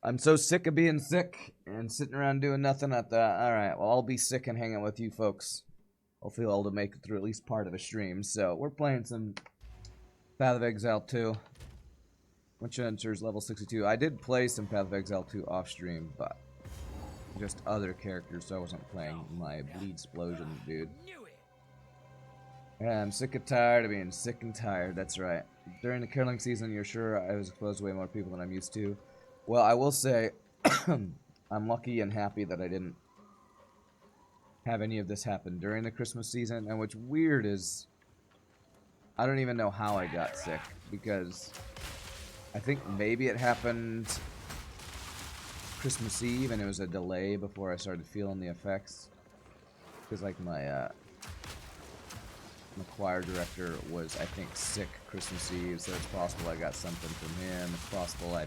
I'm so sick of being sick and sitting around doing nothing. I thought, all right, well, I'll be sick and hang out with you folks. Hopefully, I'll be able to make it through at least part of a stream. So we're playing some Path of Exile 2. Witch Hunter's level 62. I did play some Path of Exile 2 off stream, but just other characters, so I wasn't playing my Bleed Explosion dude. Yeah, I'm sick and tired of being sick and tired, that's right. During the curling season, you're sure I was exposed to way more people than I'm used to. Well, I will say, I'm lucky and happy that I didn't have any of this happen during the Christmas season. And what's weird is, I don't even know how I got sick, because I think maybe it happened Christmas Eve, and it was a delay before I started feeling the effects. Because, like, my choir director was, I think, sick Christmas Eve, so it's possible I got something from him. It's possible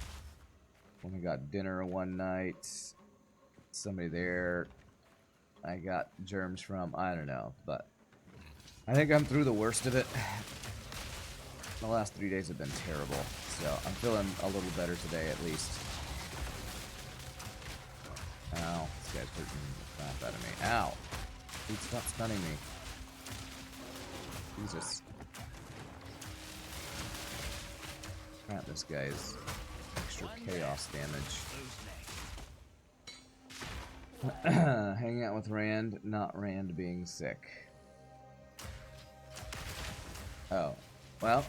when we got dinner one night, somebody there I got germs from. I don't know, but I think I'm through the worst of it. The last 3 days have been terrible, so I'm feeling a little better today at least. Ow, this guy's hurting the crap out of me. Ow! Dude, stop stunning me. Jesus. Crap, this guy's extra chaos damage. Hanging out with Rand, not Rand being sick. Oh. Well.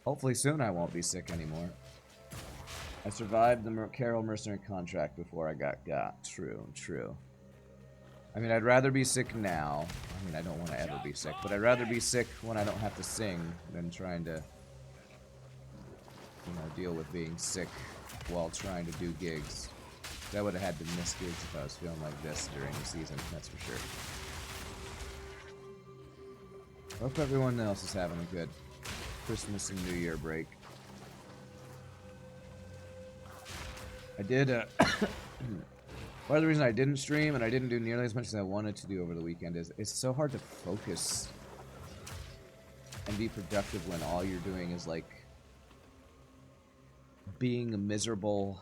Hopefully soon I won't be sick anymore. I survived the Carol mercenary contract before I got. True. I mean, I'd rather be sick now. I mean, I don't want to ever be sick, but I'd rather be sick when I don't have to sing than trying to, you know, deal with being sick while trying to do gigs. I would have had to miss gigs if I was feeling like this during the season, that's for sure. Hope everyone else is having a good Christmas and New Year break. I did, part of the reason I didn't stream and I didn't do nearly as much as I wanted to do over the weekend is it's so hard to focus and be productive when all you're doing is, like, being miserable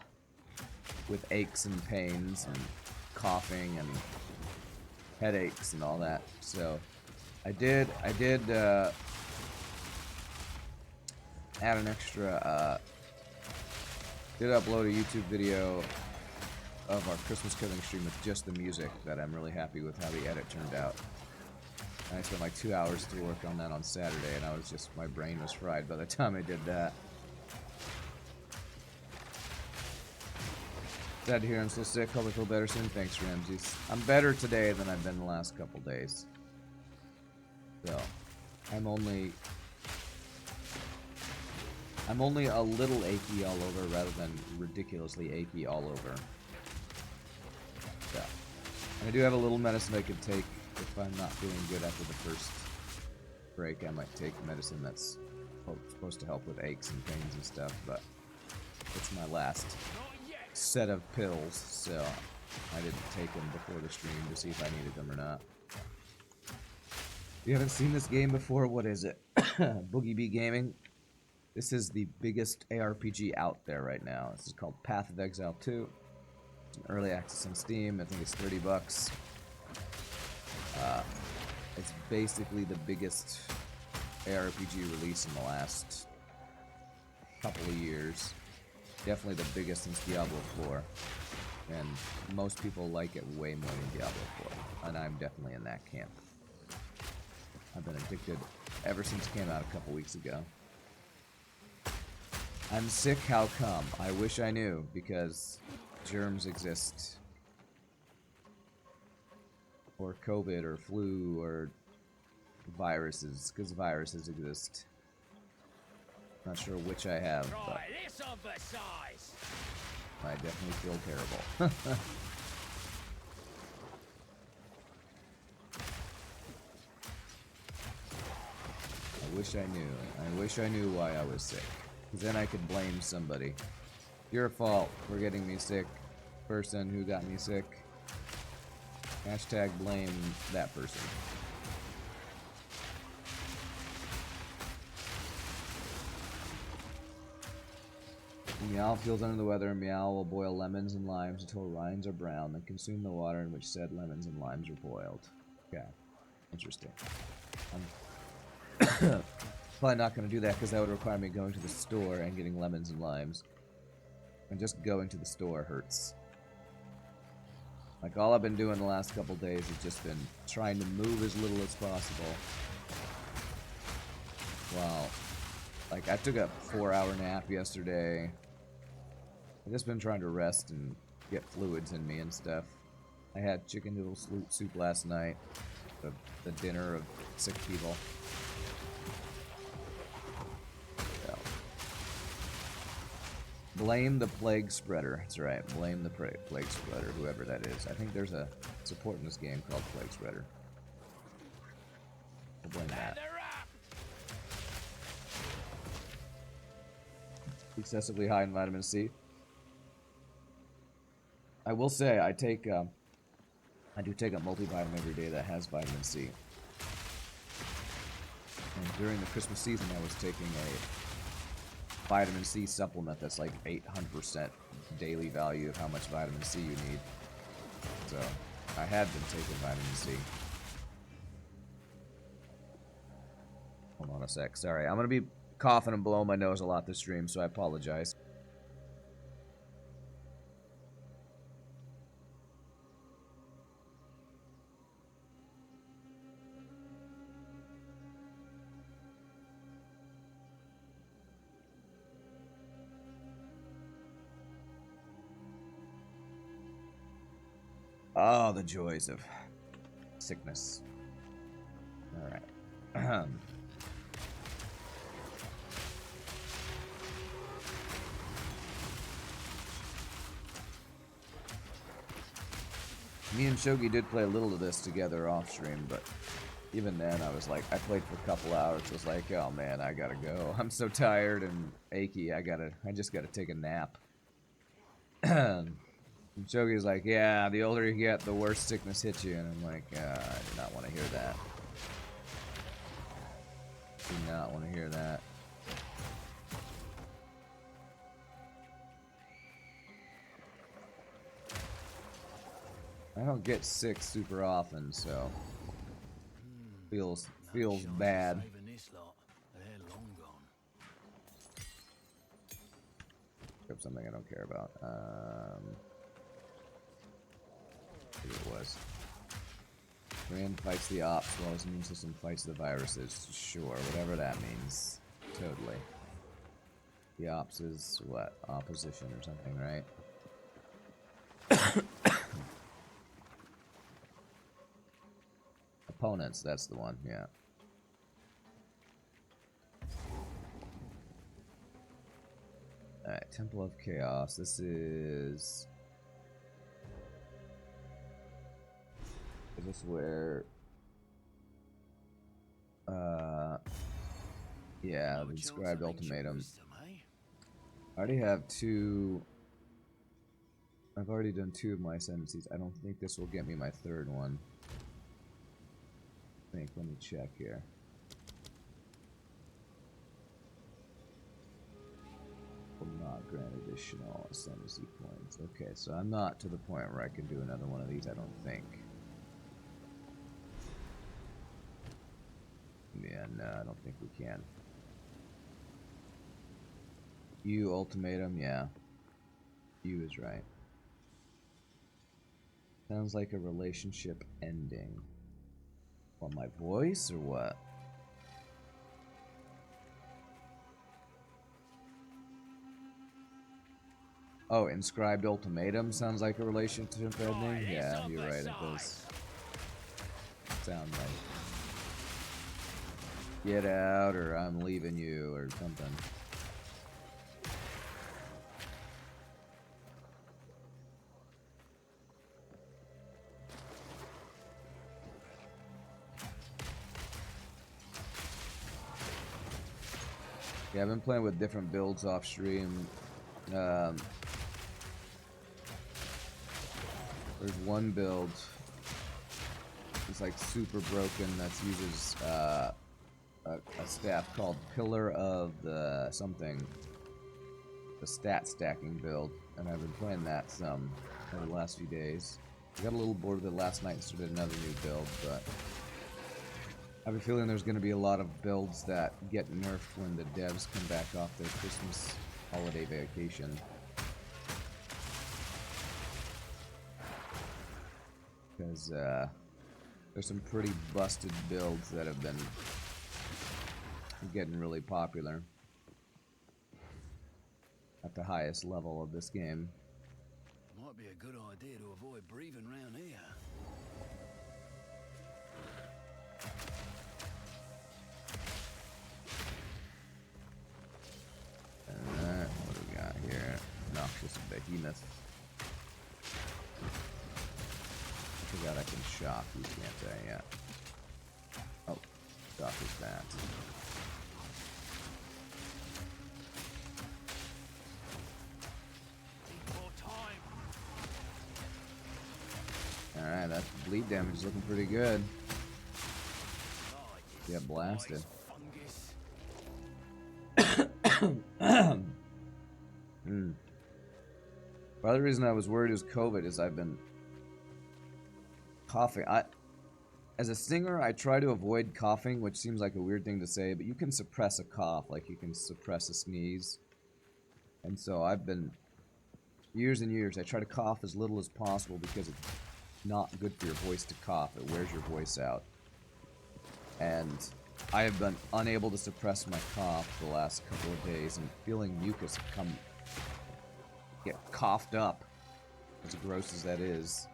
with aches and pains and coughing and headaches and all that. So I did add an extra, did upload a YouTube video of our Christmas killing stream with just the music that I'm really happy with how the edit turned out. And I spent like 2 hours to work on that on Saturday, and I was just, my brain was fried by the time I did that. Sad to hear I'm still sick. Hope I feel better soon. Thanks, Ramses. I'm better today than I've been the last couple days. So, I'm only a little achy all over rather than ridiculously achy all over. So, and I do have a little medicine I could take if I'm not feeling good after the first break. I might take medicine that's supposed to help with aches and pains and stuff, but it's my last set of pills, so I didn't take them before the stream to see if I needed them or not. You haven't seen this game before? What is it? Boogie Bee Gaming. This is the biggest ARPG out there right now. This is called Path of Exile 2. It's an early access on Steam. I think it's $30. It's basically the biggest ARPG release in the last couple of years. Definitely the biggest since Diablo 4. And most people like it way more than Diablo 4. And I'm definitely in that camp. I've been addicted ever since it came out a couple weeks ago. I'm sick, how come? I wish I knew, because germs exist. Or COVID, or flu, or viruses, because viruses exist. Not sure which I have, but I definitely feel terrible. I wish I knew. I wish I knew why I was sick. Because then I could blame somebody. Your fault for getting me sick. Person who got me sick. Hashtag blame that person. Meow feels under the weather, and Meow will boil lemons and limes until rinds are brown, then consume the water in which said lemons and limes are boiled. Okay. Interesting. I'm probably not going to do that because that would require me going to the store and getting lemons and limes. And just going to the store hurts. Like, all I've been doing the last couple days has just been trying to move as little as possible. Wow. Like, I took a 4-hour nap yesterday. I've just been trying to rest and get fluids in me and stuff. I had chicken noodle soup last night. The dinner of 6 people. Yeah. Blame the plague spreader. That's right. Blame the plague spreader, whoever that is. I think there's a support in this game called plague spreader. We'll blame that. Excessively high in vitamin C. I will say I do take a multivitamin every day that has vitamin C. And during the Christmas season, I was taking a vitamin C supplement that's like 800% daily value of how much vitamin C you need. So I had been taking vitamin C. Hold on a sec. Sorry, I'm gonna be coughing and blowing my nose a lot this stream, so I apologize. Oh, the joys of sickness. Alright. Me and Shogi did play a little of this together off stream, but even then I was like, I played for a couple hours. I was like, oh man, I gotta go. I'm so tired and achy. I just gotta take a nap. And Shogi's like, yeah, the older you get, the worse sickness hits you. And I'm like, I do not want to hear that. Do not want to hear that. I don't get sick super often, so feels bad. Grab something I don't care about. Here it was. Grand fights the ops while his immune system fights the viruses. Sure, whatever that means. Totally. The ops is what? Opposition or something, right? Opponents, that's the one, yeah. Alright, Temple of Chaos. This is this where yeah, the inscribed ultimatum. I already have 2. I've already done 2 of my ascendancies. I don't think this will get me my 3rd one. Let me check here. Will not grant additional ascendancy points. Okay, so I'm not to the point where I can do another one of these, I don't think. Yeah, no, I don't think we can. You ultimatum, yeah. You is right. Sounds like a relationship ending. What, my voice or what? Oh, inscribed ultimatum sounds like a relationship ending? Yeah, you're right, it does sound like get out or I'm leaving you or something. Yeah, I've been playing with different builds off stream. There's one build that's like super broken that uses a staff called Pillar of the something. the stat stacking build, and I've been playing that some over the last few days. I got a little bored with it last night and started another new build, but I have a feeling there's going to be a lot of builds that get nerfed when the devs come back off their Christmas holiday vacation. Because there's some pretty busted builds that have been getting really popular at the highest level of this game. Might be a good idea to avoid breathing around here. Alright, what do we got here? Noxious behemoth. I forgot I can shock you, can't I? Yeah. Oh, shock is that. Alright, that bleed damage is looking pretty good. Yeah, blasted. The other reason I was worried was COVID is I've been coughing. As a singer, I try to avoid coughing, which seems like a weird thing to say, but you can suppress a cough, like you can suppress a sneeze. And so I've been, years and years, I try to cough as little as possible because it's not good for your voice to cough. It wears your voice out. And I have been unable to suppress my cough the last couple of days, and feeling mucus get coughed up, as gross as that is.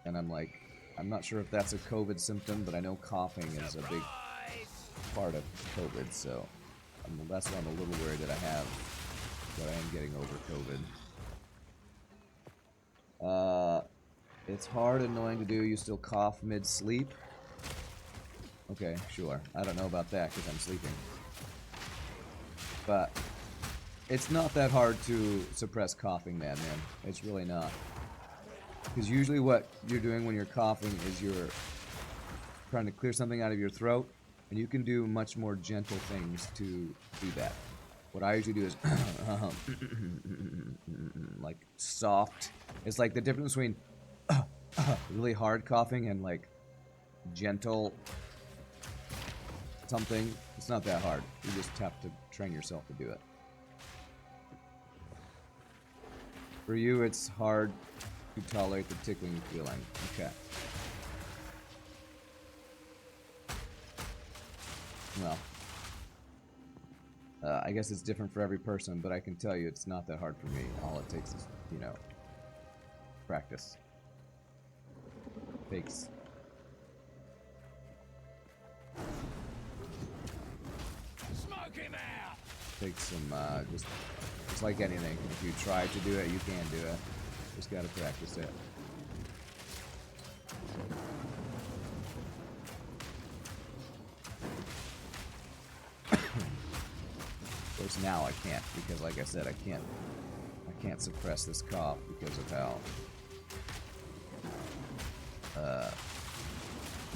And I'm like, I'm not sure if that's a COVID symptom, but I know coughing is a big part of COVID, so that's why I'm a little worried that I am getting over COVID. It's hard and annoying to do. You still cough mid-sleep? Okay, sure. I don't know about that because I'm sleeping. But it's not that hard to suppress coughing, man. It's really not. Because usually what you're doing when you're coughing is you're trying to clear something out of your throat, and you can do much more gentle things to do that. What I usually do is like soft. It's like the difference between really hard coughing and like gentle something. It's not that hard. You just have to train yourself to do it. For you, it's hard to tolerate the tickling feeling. Okay. Well, I guess it's different for every person, but I can tell you it's not that hard for me. All it takes is, practice. Takes. Smoke him out. Takes some, just like anything. If you try to do it, you can do it. Just gotta practice it. Of course, now I can't because, like I said, I can't suppress this cough because of how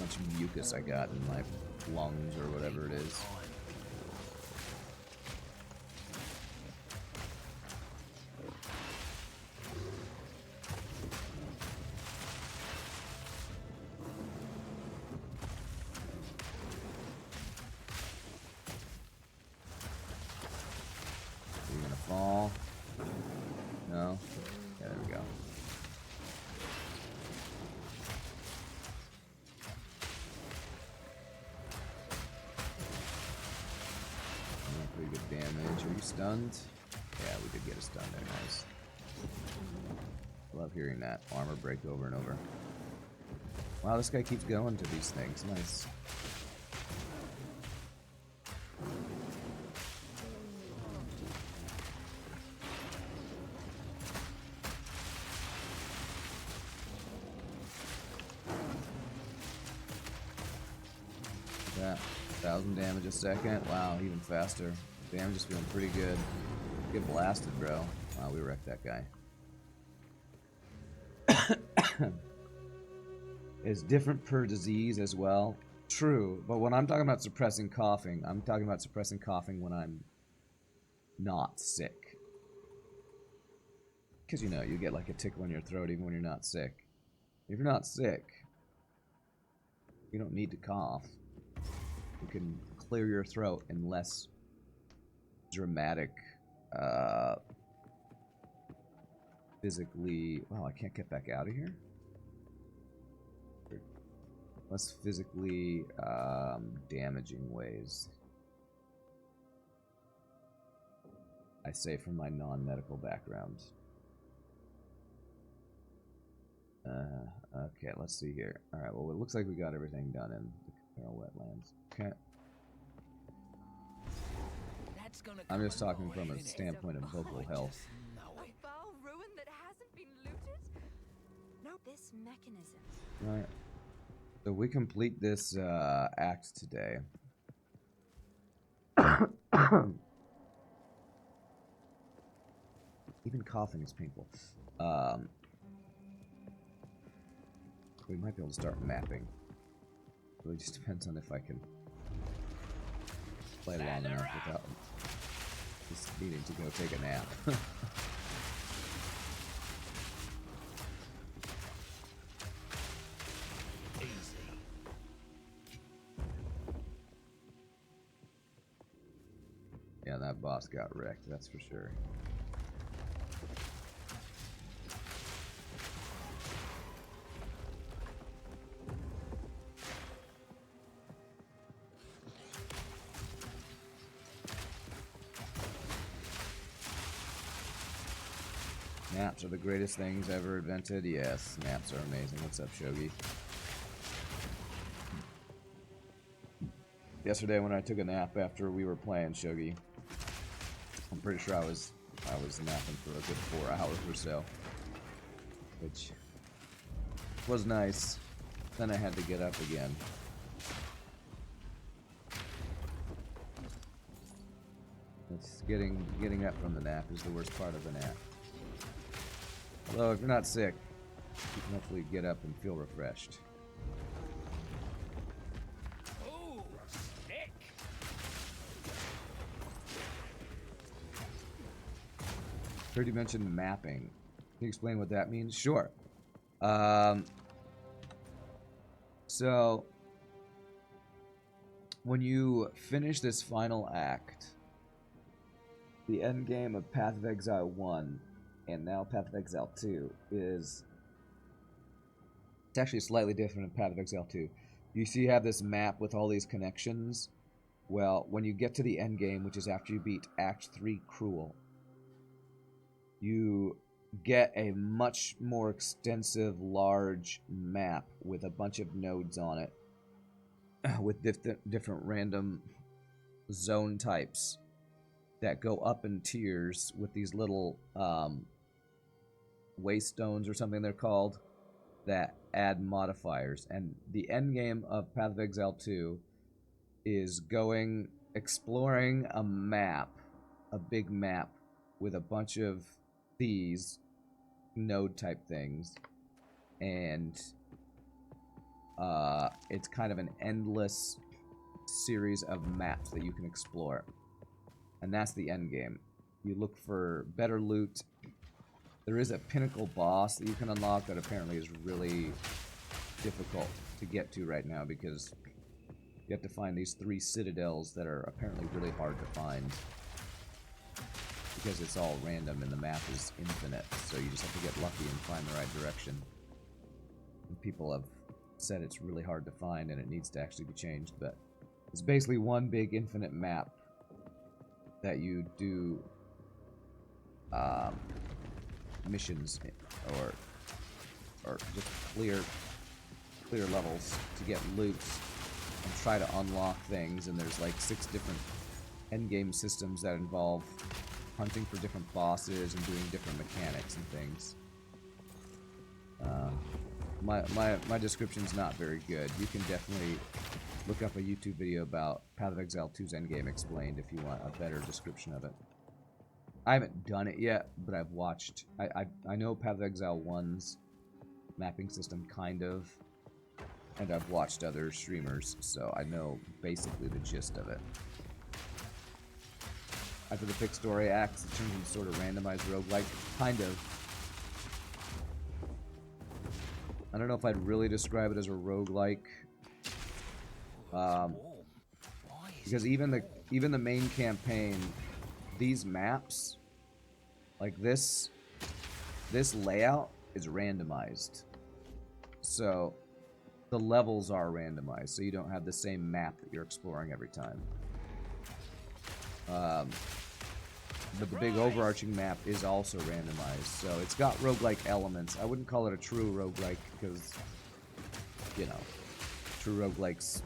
much mucus I got in my lungs or whatever it is. You're gonna fall? No? Yeah, there we go. Pretty good damage. Are you stunned? Yeah, we did get a stun there. Nice. Love hearing that armor break over and over. Wow, this guy keeps going to these things. Nice. That 1,000 damage a second. Wow, even faster. Damage is feeling pretty good. Get blasted, bro. Wow, we wrecked that guy. It's different per disease as well. True, but when I'm talking about suppressing coughing, I'm talking about suppressing coughing when I'm not sick. Because, you know, you get like a tickle in your throat even when you're not sick. If you're not sick, you don't need to cough. You can clear your throat in less dramatic, physically... Wow, I can't get back out of here? Less physically damaging ways. I say from my non-medical background. Okay, let's see here. Alright, well, it looks like we got everything done in the Carroll wetlands. Okay. I'm just talking from a standpoint of vocal health. A foul ruin that hasn't been looted? No, this mechanism. Alright. So we complete this act today. Even coughing is painful. We might be able to start mapping. It really just depends on if I can play long enough without just needing to go take a nap. Yeah, that boss got wrecked, that's for sure. Naps are the greatest things ever invented. Yes, naps are amazing. What's up, Shogi? Yesterday when I took a nap after we were playing Shogi, I'm pretty sure I was napping for a good 4 hours or so, which was nice. Then I had to get up again. It's getting up from the nap is the worst part of the nap. Although if you're not sick, you can hopefully get up and feel refreshed. Heard you mention mapping. Can you explain what that means? Sure. So, when you finish this final act, the end game of Path of Exile 1 and now Path of Exile 2 is... It's actually slightly different in Path of Exile 2. You see you have this map with all these connections. Well, when you get to the end game, which is after you beat Act 3 Cruel, you get a much more extensive, large map with a bunch of nodes on it, with different random zone types that go up in tiers with these little waystones or something they're called that add modifiers. And the end game of Path of Exile 2 is exploring a map, a big map with a bunch of these node type things, and it's kind of an endless series of maps that you can explore, and that's the end game. You look for better loot. There is a pinnacle boss that you can unlock that apparently is really difficult to get to right now because you have to find these 3 citadels that are apparently really hard to find because it's all random and the map is infinite, so you just have to get lucky and find the right direction. And people have said it's really hard to find and it needs to actually be changed, but it's basically one big infinite map that you do missions or just clear levels to get loot and try to unlock things, and there's like 6 different endgame systems that involve hunting for different bosses and doing different mechanics and things. My description's not very good. You can definitely look up a YouTube video about Path of Exile 2's endgame explained if you want a better description of it. I haven't done it yet, but I've watched... I know Path of Exile 1's mapping system, kind of, and I've watched other streamers, so I know basically the gist of it. After the fixed story acts, it turns into sort of randomized roguelike, kind of. I don't know if I'd really describe it as a roguelike. Because even the main campaign, these maps, like this layout is randomized. So the levels are randomized, so you don't have the same map that you're exploring every time. But the big overarching map is also randomized, so it's got roguelike elements. I wouldn't call it a true roguelike because, you know, true roguelikes,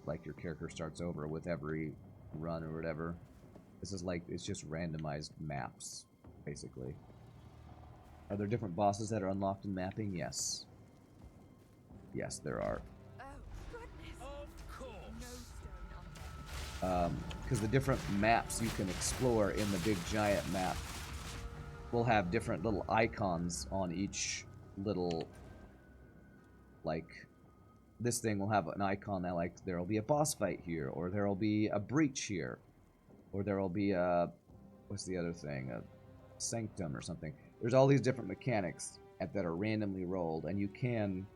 like your character starts over with every run or whatever. This is like, it's just randomized maps, basically. Are there different bosses that are unlocked in mapping? Yes. Yes, there are. Oh, goodness. Of course. No stone on them. Because the different maps you can explore in the big giant map will have different little icons on each little, like, this thing will have an icon that, like, there'll be a boss fight here, or there'll be a breach here, or there'll be a, what's the other thing, a sanctum or something. There's all these different mechanics that are randomly rolled, and you can,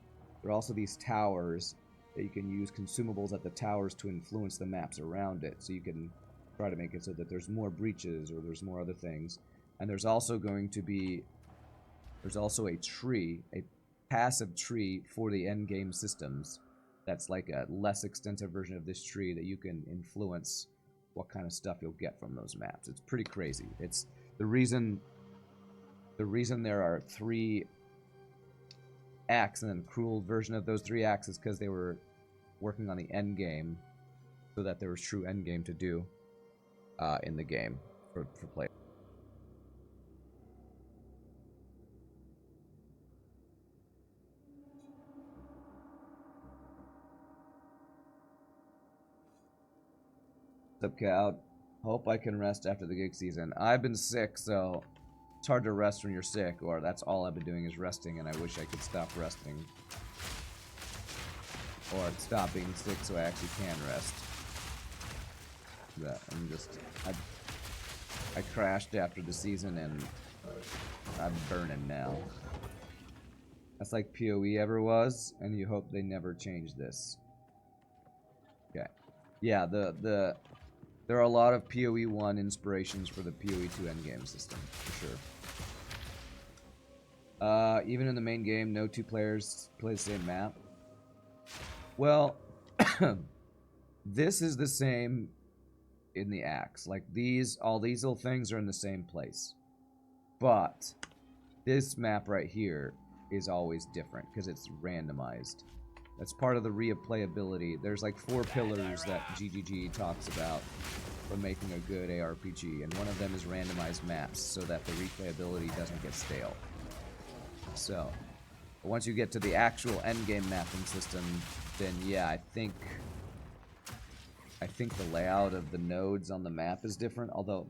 there are also these towers that you can use consumables at the towers to influence the maps around it, so you can try to make it so that there's more breaches or there's more other things. And there's also going to be, there's also a tree, a passive tree for the end game systems that's like a less extensive version of this tree that you can influence what kind of stuff you'll get from those maps. It's pretty crazy. It's the reason there are 3 acts and then a cruel version of those 3 acts is because they were working on the end game so that there was true end game to do in the game for play. What's up, Cal? Hope I can rest after the gig season. I've been sick, so it's hard to rest when you're sick, or that's all I've been doing is resting, and I wish I could stop resting. Or stop being sick so I actually can rest. But I'm just, I crashed after the season, and I'm burning now. That's like PoE ever was, and you hope they never change this. Okay. Yeah, there are a lot of PoE 1 inspirations for the PoE 2 endgame system, for sure. Even in the main game, no 2 players play the same map. Well, this is the same in the acts. Like, all these little things are in the same place. But this map right here is always different, because it's randomized. That's part of the replayability. There's like 4 pillars that GGG talks about for making a good ARPG, and one of them is randomized maps, so that the replayability doesn't get stale. So, once you get to the actual endgame mapping system, then yeah, I think the layout of the nodes on the map is different, although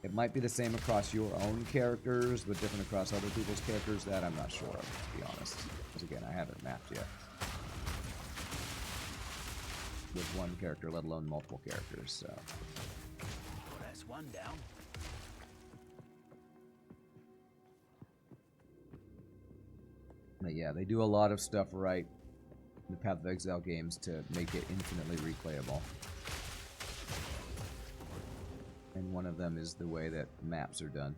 it might be the same across your own characters, but different across other people's characters. That I'm not sure of, to be honest. Because again, I haven't mapped yet with one character, let alone multiple characters, so. That's one down. But yeah, they do a lot of stuff right in the Path of Exile games to make it infinitely replayable. And one of them is the way that maps are done.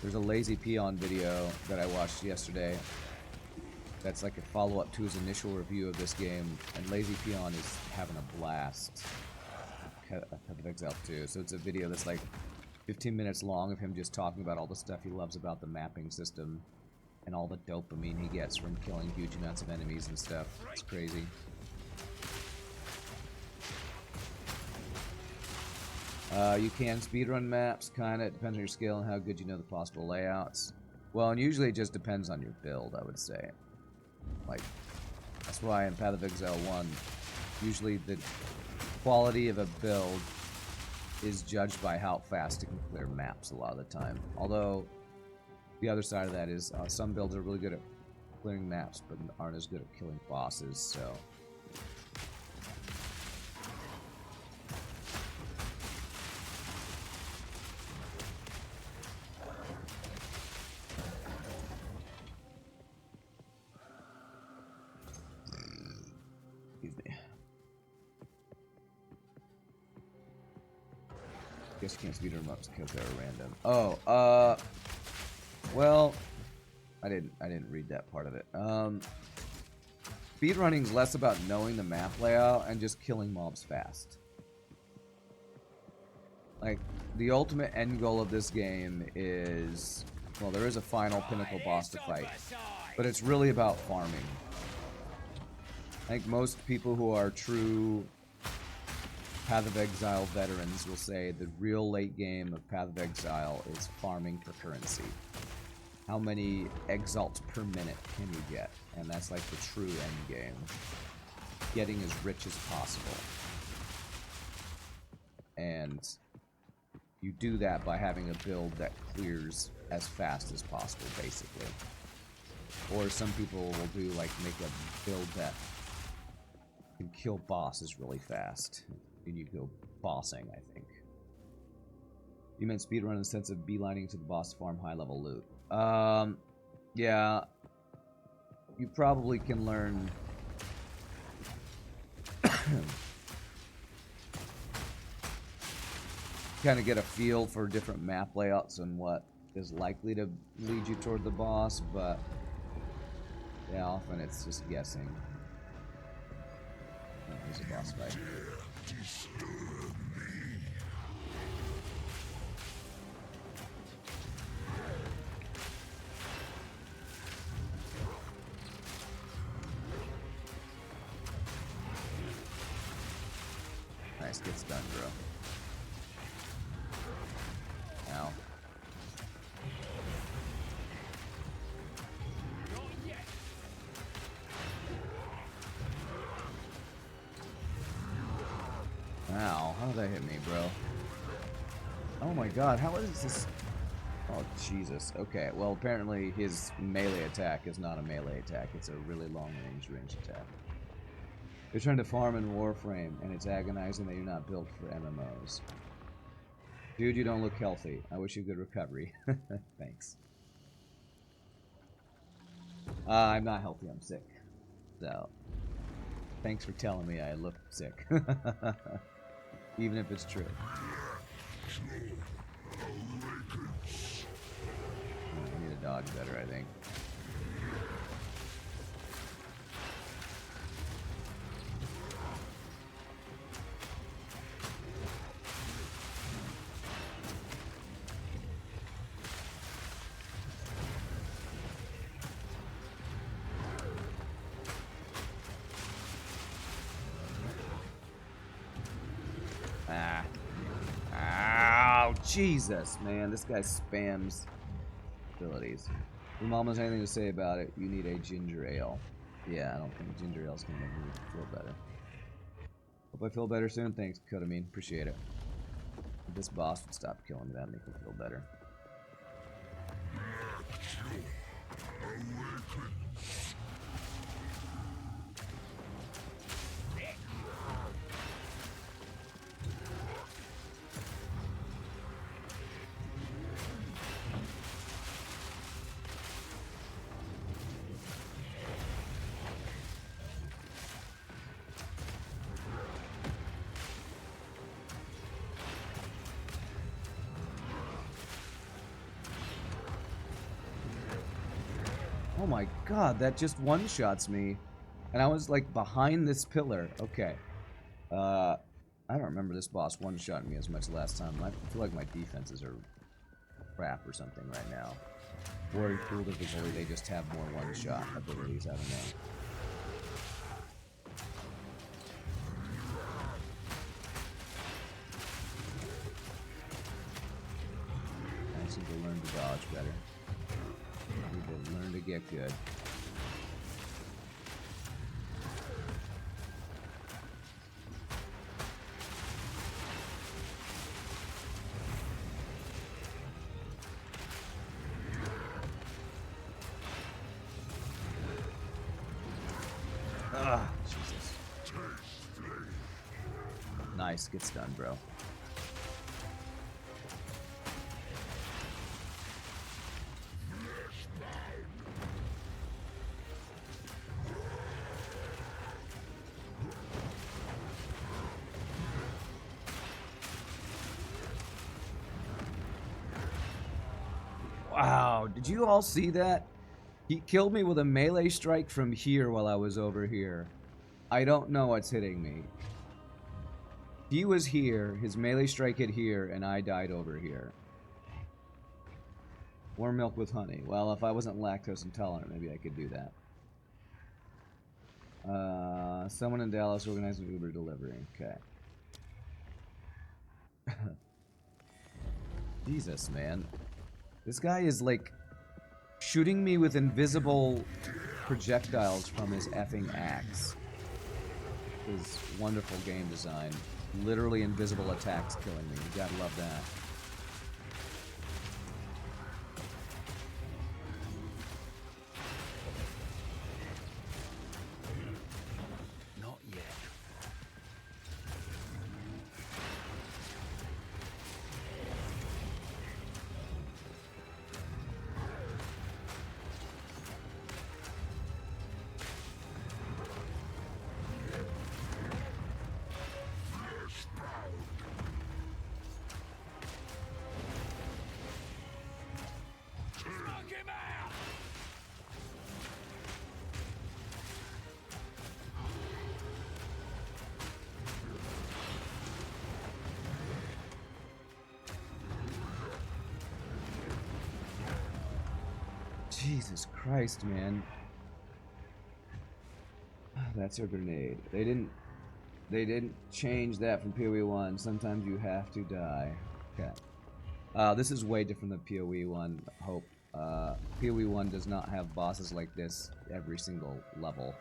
There's a Lazy Peon video that I watched yesterday that's like a follow-up to his initial review of this game, and Lazy Peon is having a blast at Path of Exile 2. So it's a video that's like 15 minutes long of him just talking about all the stuff he loves about the mapping system and all the dopamine he gets from killing huge amounts of enemies and stuff. It's crazy. You can speedrun maps, kinda. It depends on your skill and how good you know the possible layouts. Well, and usually it just depends on your build, I would say. Like, that's why in Path of Exile 1, usually the quality of a build is judged by how fast it can clear maps a lot of the time. Although, The other side of that is some builds are really good at clearing maps, but aren't as good at killing bosses, so... Excuse me. Guess you can't speed them up because they're random. Oh, well, I didn't read that part of it. Speedrunning's less about knowing the map layout and just killing mobs fast. Like, the ultimate end goal of this game is, well, there is a final pinnacle boss to fight, but it's really about farming. I think most people who are true Path of Exile veterans will say the real late game of Path of Exile is farming for currency. How many exalts per minute can you get? And that's like the true end game. Getting as rich as possible. And you do that by having a build that clears as fast as possible, basically. Or some people will do, like, make a build that can kill bosses really fast. And you go bossing, I think. You meant speedrun in the sense of beelining to the boss to farm high-level loot. Yeah. You probably can learn... kind of get a feel for different map layouts and what is likely to lead you toward the boss, but... yeah, often it's just guessing. Oh, there's a boss fight. Nice, gets done, bro. Ow. Ow, how did that hit me, bro? Oh my god, how is this? Oh, Jesus. Okay, well, apparently his melee attack is not a melee attack. It's a really long-range attack. You're trying to farm in Warframe, and it's agonizing that you're not built for MMOs. Dude, you don't look healthy. I wish you good recovery. Thanks. I'm not healthy, I'm sick. So, thanks for telling me I look sick. Even if it's true. I need to dodge better, I think. Jesus, man, this guy spams abilities. Your mom has anything to say about it, you need a ginger ale. Yeah, I don't think ginger ale's gonna make me feel better. Hope I feel better soon. Thanks, Kodamine. Appreciate it. If this boss would stop killing me, that'd make me feel better. Oh my god, that just one-shots me. And I was like behind this pillar. Okay. I don't remember this boss one-shotting me as much last time. I feel like my defenses are crap or something right now. Or cool difficulty, they just have more one-shot abilities, I don't know. I just need to learn to dodge better. I need to learn to get good. Nice, gets done, bro. Wow, did you all see that? He killed me with a melee strike from here while I was over here. I don't know what's hitting me. He was here, his melee strike hit here, and I died over here. Warm milk with honey. Well, if I wasn't lactose intolerant, maybe I could do that. Someone in Dallas organized an Uber delivery. Okay. Jesus, man. This guy is, like, shooting me with invisible projectiles from his effing axe. His wonderful game design. Literally invisible attacks killing me. You gotta love that. Not yet. Jesus Christ, man. That's a grenade. They didn't change that from PoE 1. Sometimes you have to die. Okay. This is way different than PoE 1, Hope. PoE 1 does not have bosses like this every single level.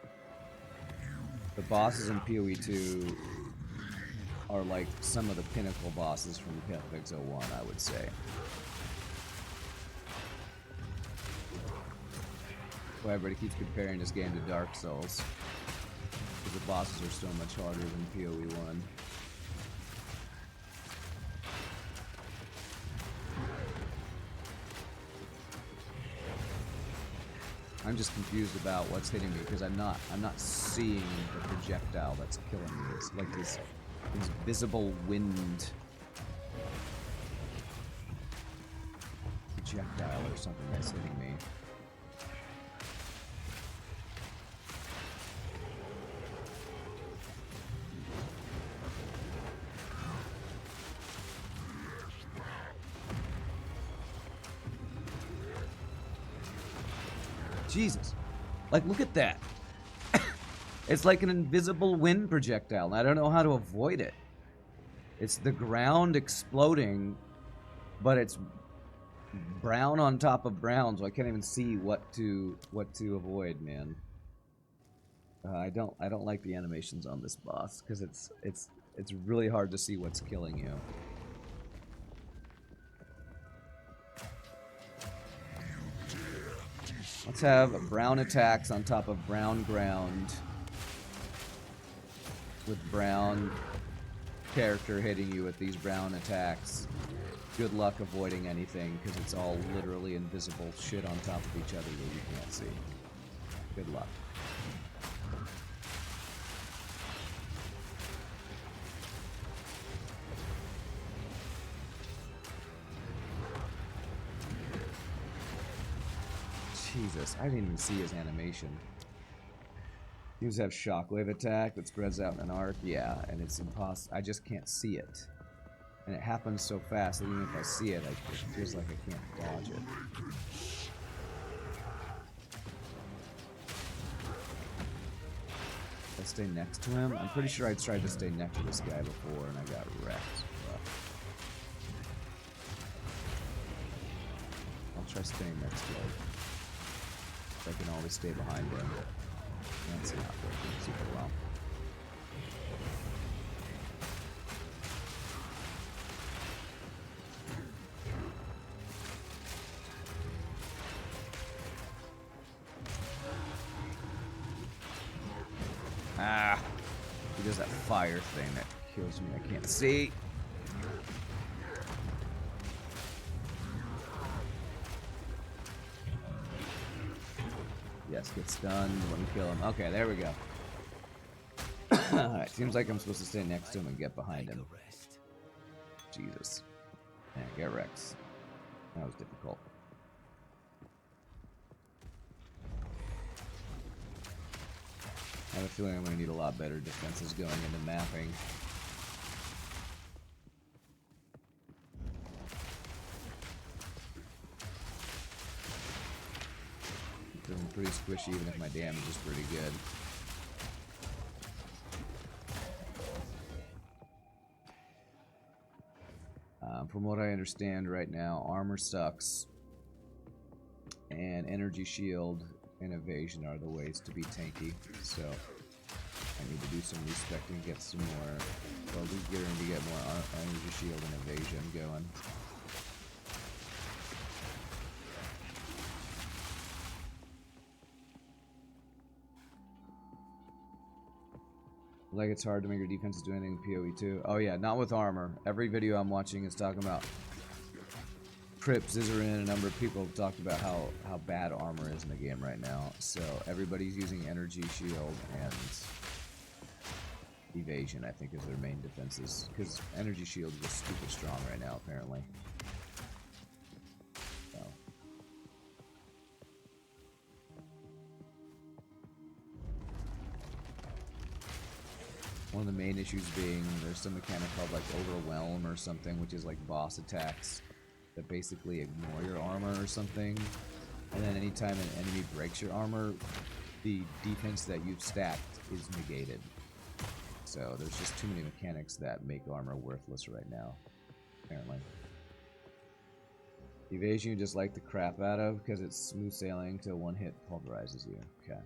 The bosses in PoE 2 are like some of the pinnacle bosses from Netflix 01, I would say. Why everybody keeps comparing this game to Dark Souls. Because the bosses are so much harder than PoE 1. I'm just confused about what's hitting me because I'm not seeing the projectile that's killing me. It's like this visible wind projectile or something that's hitting me. Jesus. Like, look at that. It's like an invisible wind projectile, and I don't know how to avoid it. It's the ground exploding, but it's brown on top of brown, so I can't even see what to avoid, man. I don't like the animations on this boss, because it's really hard to see what's killing you. Let's have brown attacks on top of brown ground with brown character hitting you with these brown attacks. Good luck avoiding anything because it's all literally invisible shit on top of each other that you can't see. Good luck. Jesus, I didn't even see his animation. He was have shockwave attack that spreads out in an arc, yeah, and it's impossible. I just can't see it. And it happens so fast that even if I see it, it feels like I can't dodge it. Did I stay next to him? I'm pretty sure I tried to stay next to this guy before and I got wrecked. But I'll try staying next to him. I can always stay behind him. That's not working super well. Ah! He does that fire thing that kills me. I can't see. Yes, get stunned. Let me kill him. Okay, there we go. Alright, seems like I'm supposed to stay next to him and get behind him. Jesus. Yeah, get Rex. That was difficult. I have a feeling I'm going to need a lot better defenses going into mapping. Feeling pretty squishy even if my damage is pretty good. From what I understand right now, armor sucks, and energy shield and evasion are the ways to be tanky. So I need to do some respecting and get some more, or at least getting to get more energy shield and evasion going. Like it's hard to make your defenses do anything in PoE too. Oh yeah, not with armor. Every video I'm watching is talking about Prip, Zizarin, a number of people have talked about how bad armor is in the game right now. So everybody's using energy shield and evasion, I think, is their main defenses. Because energy shield is just stupid strong right now, apparently. So. One of the main issues being there's some mechanic called like overwhelm or something, which is like boss attacks that basically ignore your armor or something. And then anytime an enemy breaks your armor, the defense that you've stacked is negated. So there's just too many mechanics that make armor worthless right now, apparently. Evasion you just like the crap out of because it's smooth sailing till one hit pulverizes you. Okay.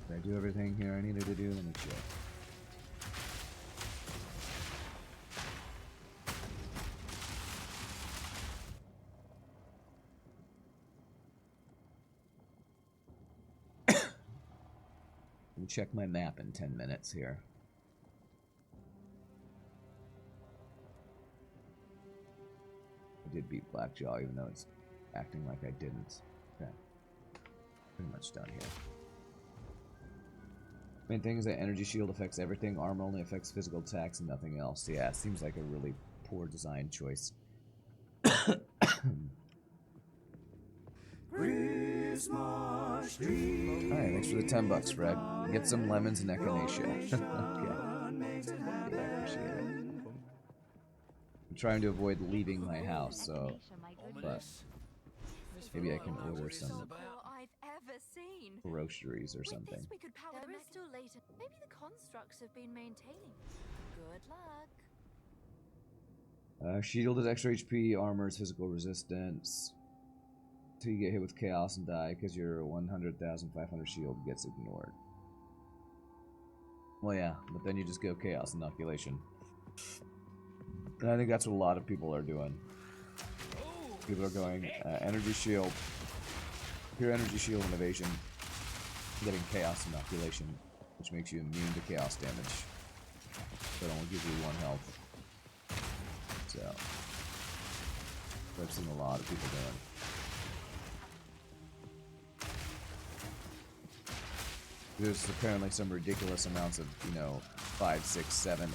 Did I do everything here I needed to do? Let me check. Let me check my map in 10 minutes here. I did beat Blackjaw even though it's acting like I didn't. Okay. Pretty much done here. Main thing is that energy shield affects everything, armor only affects physical attacks and nothing else. Yeah, it seems like a really poor design choice. Alright, thanks for the $10, Fred. Get some lemons and echinacea. Okay. Yeah, I appreciate it. I'm trying to avoid leaving my house, so but maybe I can order some groceries or something. We could power there is still latent. Maybe the constructs have been maintaining. Good luck. Shield is extra HP, armor is physical resistance. Till you get hit with chaos and die because your 100,500 shield gets ignored. Well, yeah, but then you just go chaos inoculation. And I think that's what a lot of people are doing. People are going energy shield, pure energy shield and evasion, getting chaos inoculation, which makes you immune to chaos damage. But only gives you 1 health. So, I've seen a lot of people doing. There's apparently some ridiculous amounts of, 5, 6, 7,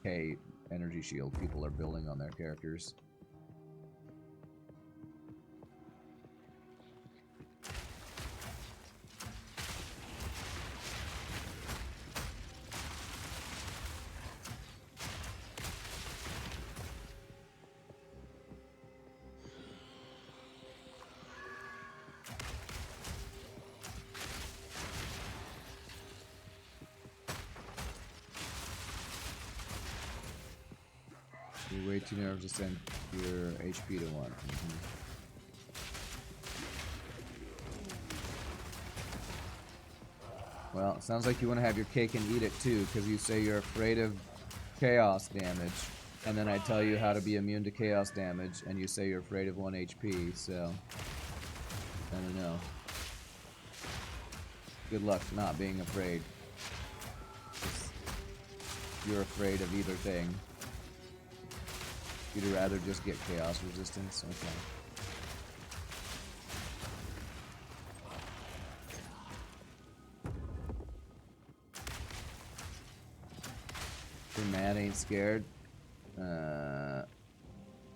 8k energy shield people are building on their characters. You're way too nervous to send your HP to 1. Well, it sounds like you want to have your cake and eat it too, because you say you're afraid of chaos damage. And then I tell you how to be immune to chaos damage, and you say you're afraid of 1 HP, so... I don't know. Good luck not being afraid. You're afraid of either thing. You'd rather just get chaos resistance? Okay. Your Matt ain't scared?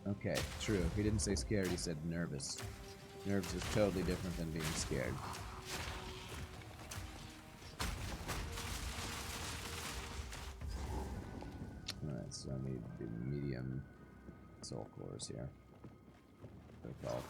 Okay, true. He didn't say scared, he said nervous. Nervous is totally different than being scared. Alright, so I need to do medium soul cores here. What are they called?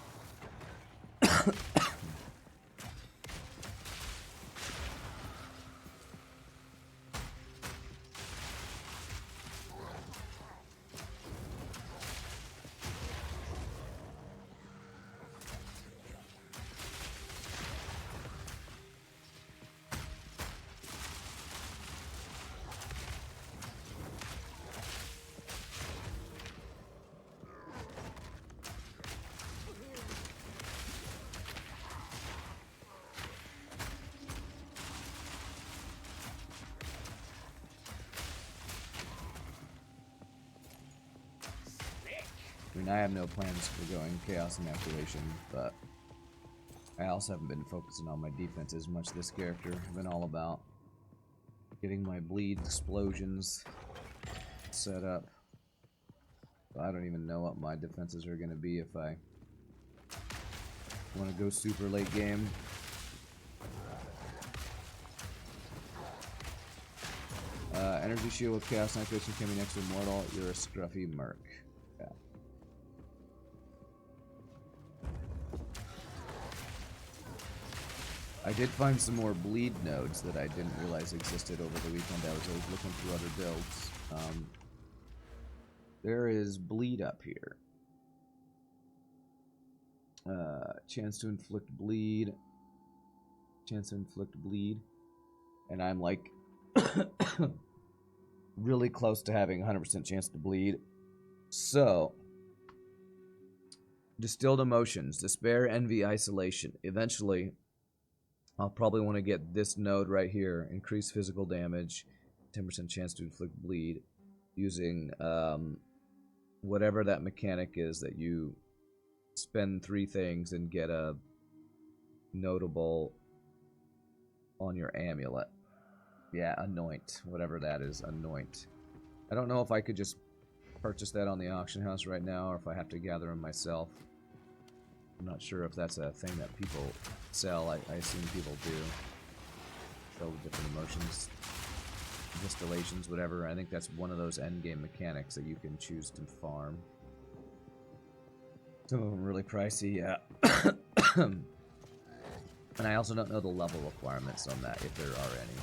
I mean, I have no plans for going Chaos Inoculation, but I also haven't been focusing on my defense as much this character. I've been all about getting my bleed explosions set up. So I don't even know what my defenses are going to be if I want to go super late game. Energy shield with Chaos Inoculation can be next to Immortal. You're a scruffy merc. Yeah. I did find some more bleed nodes that I didn't realize existed over the weekend. I was always looking through other builds. There is bleed up here. Chance to inflict bleed. Chance to inflict bleed. And I'm like really close to having 100% chance to bleed. So, distilled emotions, despair, envy, isolation. Eventually, I'll probably want to get this node right here. Increase physical damage, 10% chance to inflict bleed, using whatever that mechanic is that you spend 3 things and get a notable on your amulet. Yeah, anoint. Whatever that is, anoint. I don't know if I could just purchase that on the auction house right now or if I have to gather them myself. I'm not sure if that's a thing that people sell. I assume people do. Sell different emotions, distillations, whatever. I think that's one of those endgame mechanics that you can choose to farm. Some of them really pricey, yeah. And I also don't know the level requirements on that, if there are any.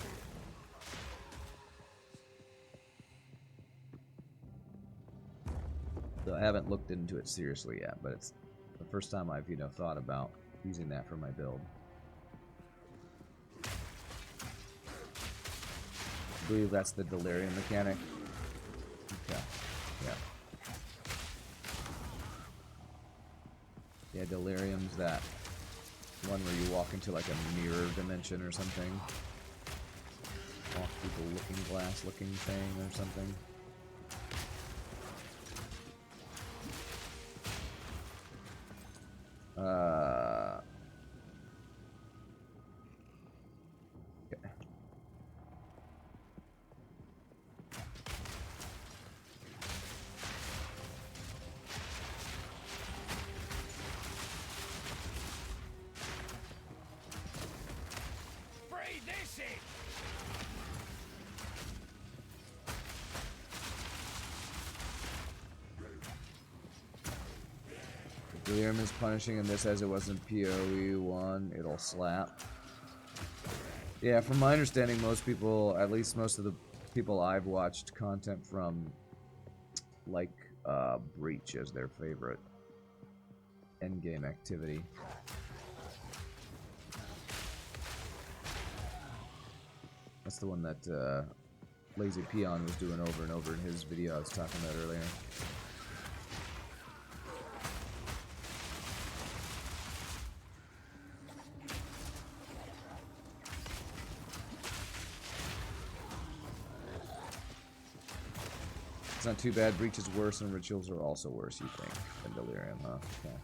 So I haven't looked into it seriously yet, but it's the first time I've, thought about using that for my build. I believe that's the delirium mechanic. Okay, yeah. Yeah, delirium's that one where you walk into like a mirror dimension or something. Walk through the looking glass looking thing or something. Okay. Spray this in! Delirium is punishing in this as it was in PoE 1. It'll slap. Yeah, from my understanding, most people, at least most of the people I've watched content from, like Breach as their favorite endgame activity. That's the one that Lazy Peon was doing over and over in his video I was talking about earlier. It's not too bad. Breach is worse and rituals are also worse, you think, than Delirium, huh? Okay.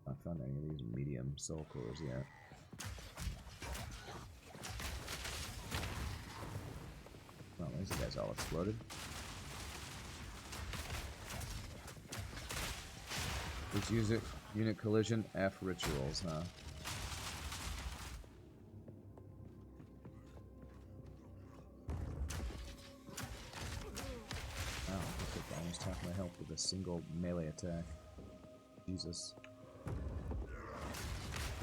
Not found any of these medium soul cores yet. Well, these guys all exploded. Let's use it. Unit collision, F rituals, huh? Wow, I almost half my health with a single melee attack. Jesus.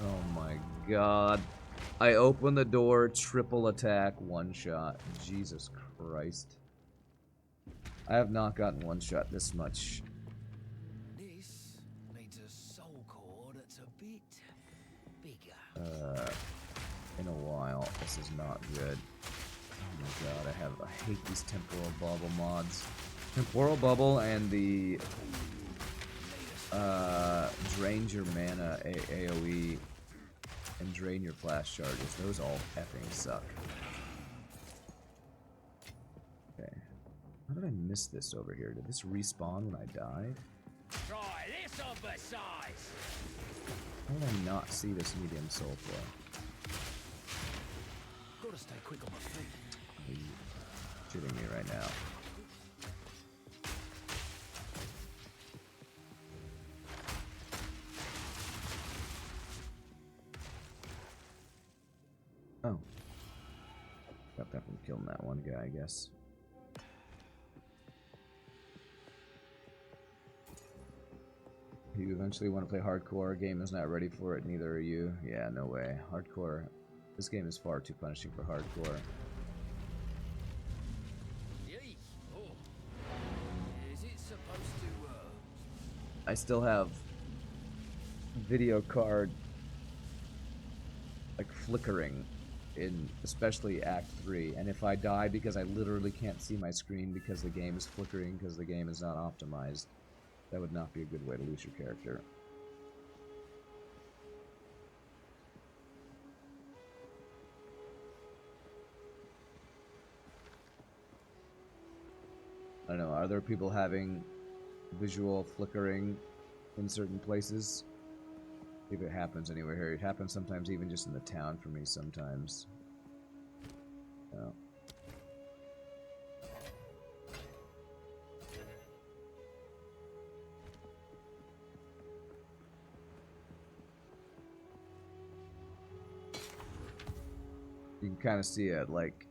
Oh my god. I open the door, triple attack, one shot. Jesus Christ. I have not gotten one shot this much. This needs a soul core that's a bit bigger. In a while. This is not good. Oh my god, I hate these temporal bubble mods. Temporal bubble and the drain your mana AoE and drain your flash charges. Those all effing suck. Okay. How did I miss this over here? Did this respawn when I died? Try this on the size. How did I not see this medium soul flow? Gotta stay quick on my feet. Are you shitting me right now? Oh. Got that from killing that one guy, I guess. You eventually want to play hardcore. Game is not ready for it, neither are you. Yeah, no way. Hardcore. This game is far too punishing for hardcore. Yee. Oh. Is it supposed to, I still have video card like flickering in especially Act 3, and if I die because I literally can't see my screen because the game is flickering because the game is not optimized, that would not be a good way to lose your character. I don't know, are there people having visual flickering in certain places? If it happens anywhere here, it happens sometimes even just in the town for me sometimes. No. You can kind of see it, like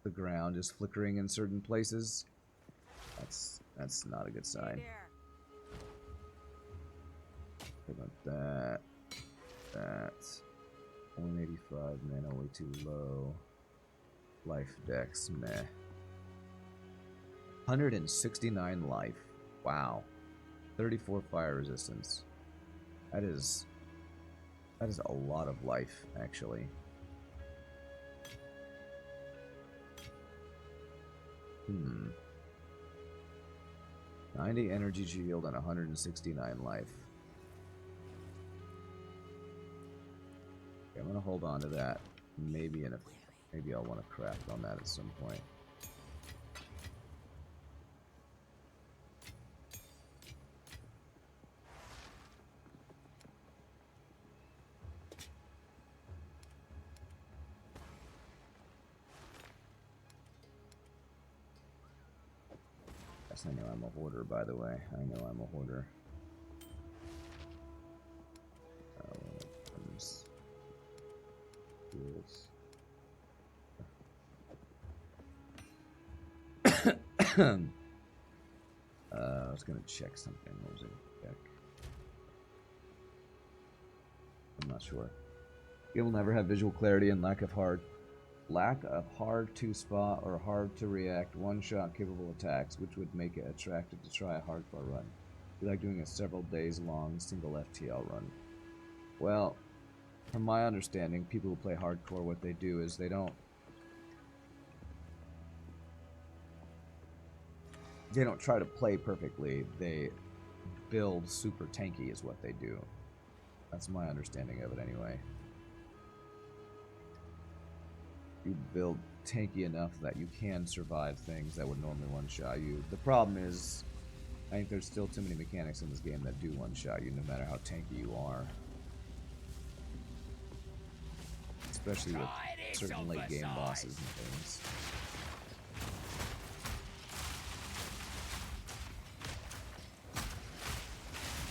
the ground is flickering in certain places. That's not a good sign. What about that? That 185, man, way too low. Life dex, meh. 169 life. Wow. 34 fire resistance. That is a lot of life, actually. 90 energy shield and 169 life. Okay, I'm gonna hold on to that. Maybe I'll want to craft on that at some point. Yes, I know I'm a hoarder, by the way. I know I'm a hoarder. I was gonna check something. What was it? Check. I'm not sure. You will never have visual clarity and lack of hard to spot or hard to react one-shot capable attacks, which would make it attractive to try a hardcore run. Be like doing a several days long single FTL run. Well, from my understanding, people who play hardcore, what they do is they don't try to play perfectly. They build super tanky is what they do. That's my understanding of it anyway. You build tanky enough that you can survive things that would normally one-shot you. The problem is, I think there's still too many mechanics in this game that do one-shot you, no matter how tanky you are. Especially with certain late-game bosses and things.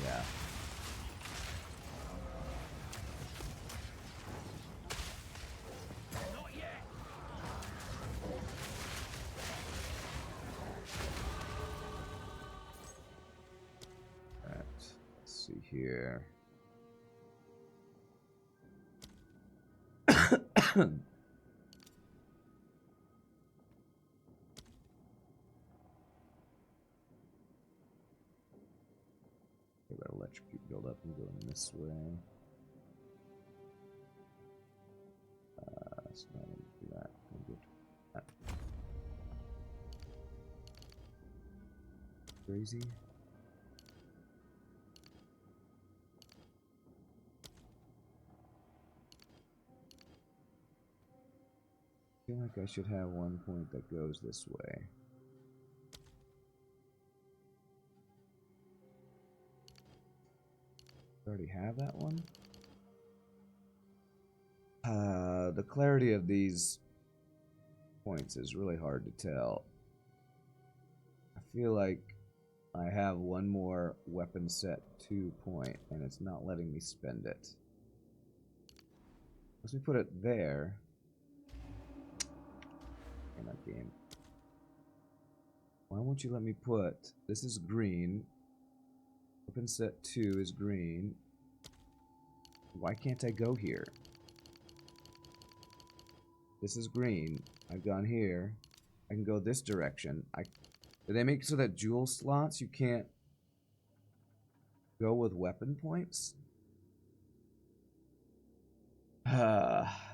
Yeah. Alright, let's see here. That electrocute build up and going this way. So I'm gonna do that. I'm gonna do that. Crazy. I feel like I should have one point that goes this way. I already have that one. The clarity of these points is really hard to tell. I feel like I have one more weapon set 2 point, and it's not letting me spend it. Let's put it there. In that game. Why won't you let me put... This is green. Weapon set 2 is green. Why can't I go here? This is green. I've gone here. I can go this direction. Did they make it so that jewel slots you can't go with weapon points?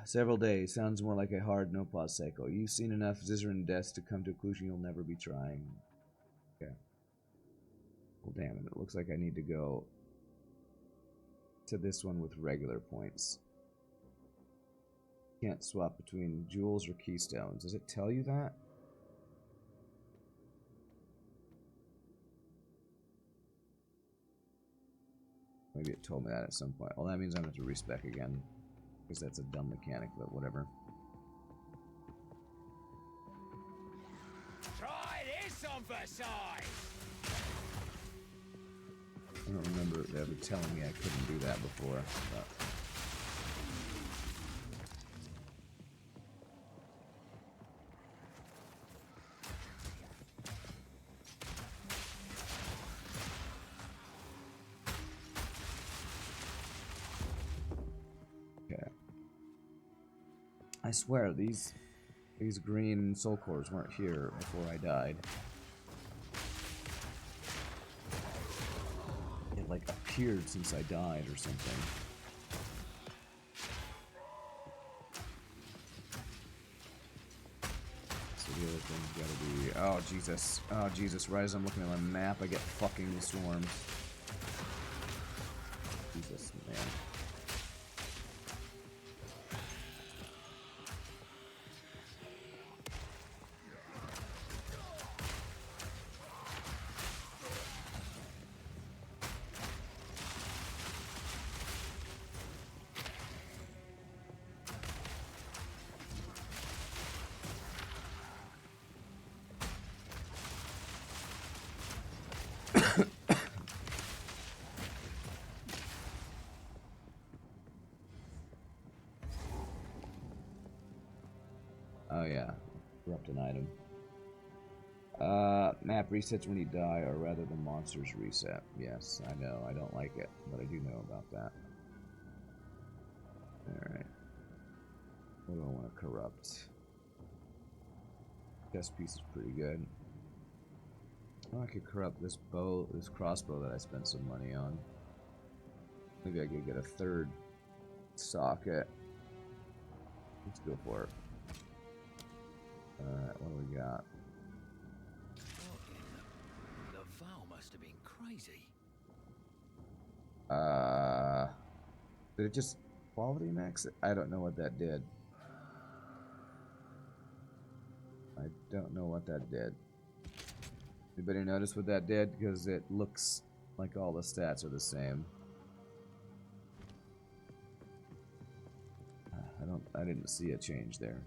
Several days. Sounds more like a hard no-pause cycle. You've seen enough Zizran deaths to come to a conclusion you'll never be trying. Okay. Well, damn it. It looks like I need to go to this one with regular points. Can't swap between jewels or keystones. Does it tell you that? Maybe it told me that at some point. Well, that means I'm going to have to respec again. Because that's a dumb mechanic, but whatever. Try this on for size. I don't remember ever telling me I couldn't do that before. But. I swear, these green soul cores weren't here before I died. It like appeared since I died or something. So the other thing's gotta be... Oh, Jesus. Oh, Jesus. Right as I'm looking at my map, I get fucking swarmed. Jesus, man. Oh yeah, corrupt an item. Map resets when you die, or rather the monsters reset. Yes, I know, I don't like it, but I do know about that. Alright. What do I want to corrupt? Chest piece is pretty good. Oh, I could corrupt this bow, this crossbow that I spent some money on. Maybe I could get a third socket. Let's go for it. Alright, what do we got? What in the Val must have been crazy. Did it just quality max it? I don't know what that did. I don't know what that did. Anybody notice what that did? Because it looks like all the stats are the same. I didn't see a change there.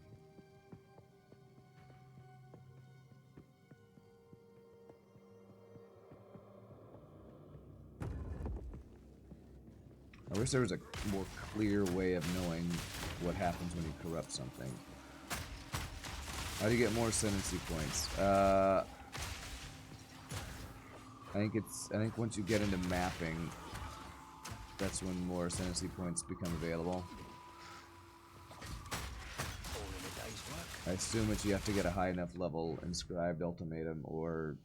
I wish there was a more clear way of knowing what happens when you corrupt something. How do you get more ascendancy points? I think once you get into mapping, that's when more ascendancy points become available. All in a day's work. I assume that you have to get a high enough level inscribed ultimatum or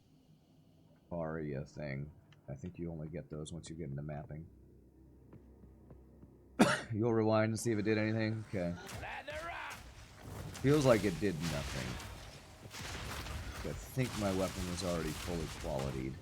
Aria thing. I think you only get those once you get into mapping. You'll rewind and see if it did anything? Okay. Feels like it did nothing. I think my weapon was already fully qualitied.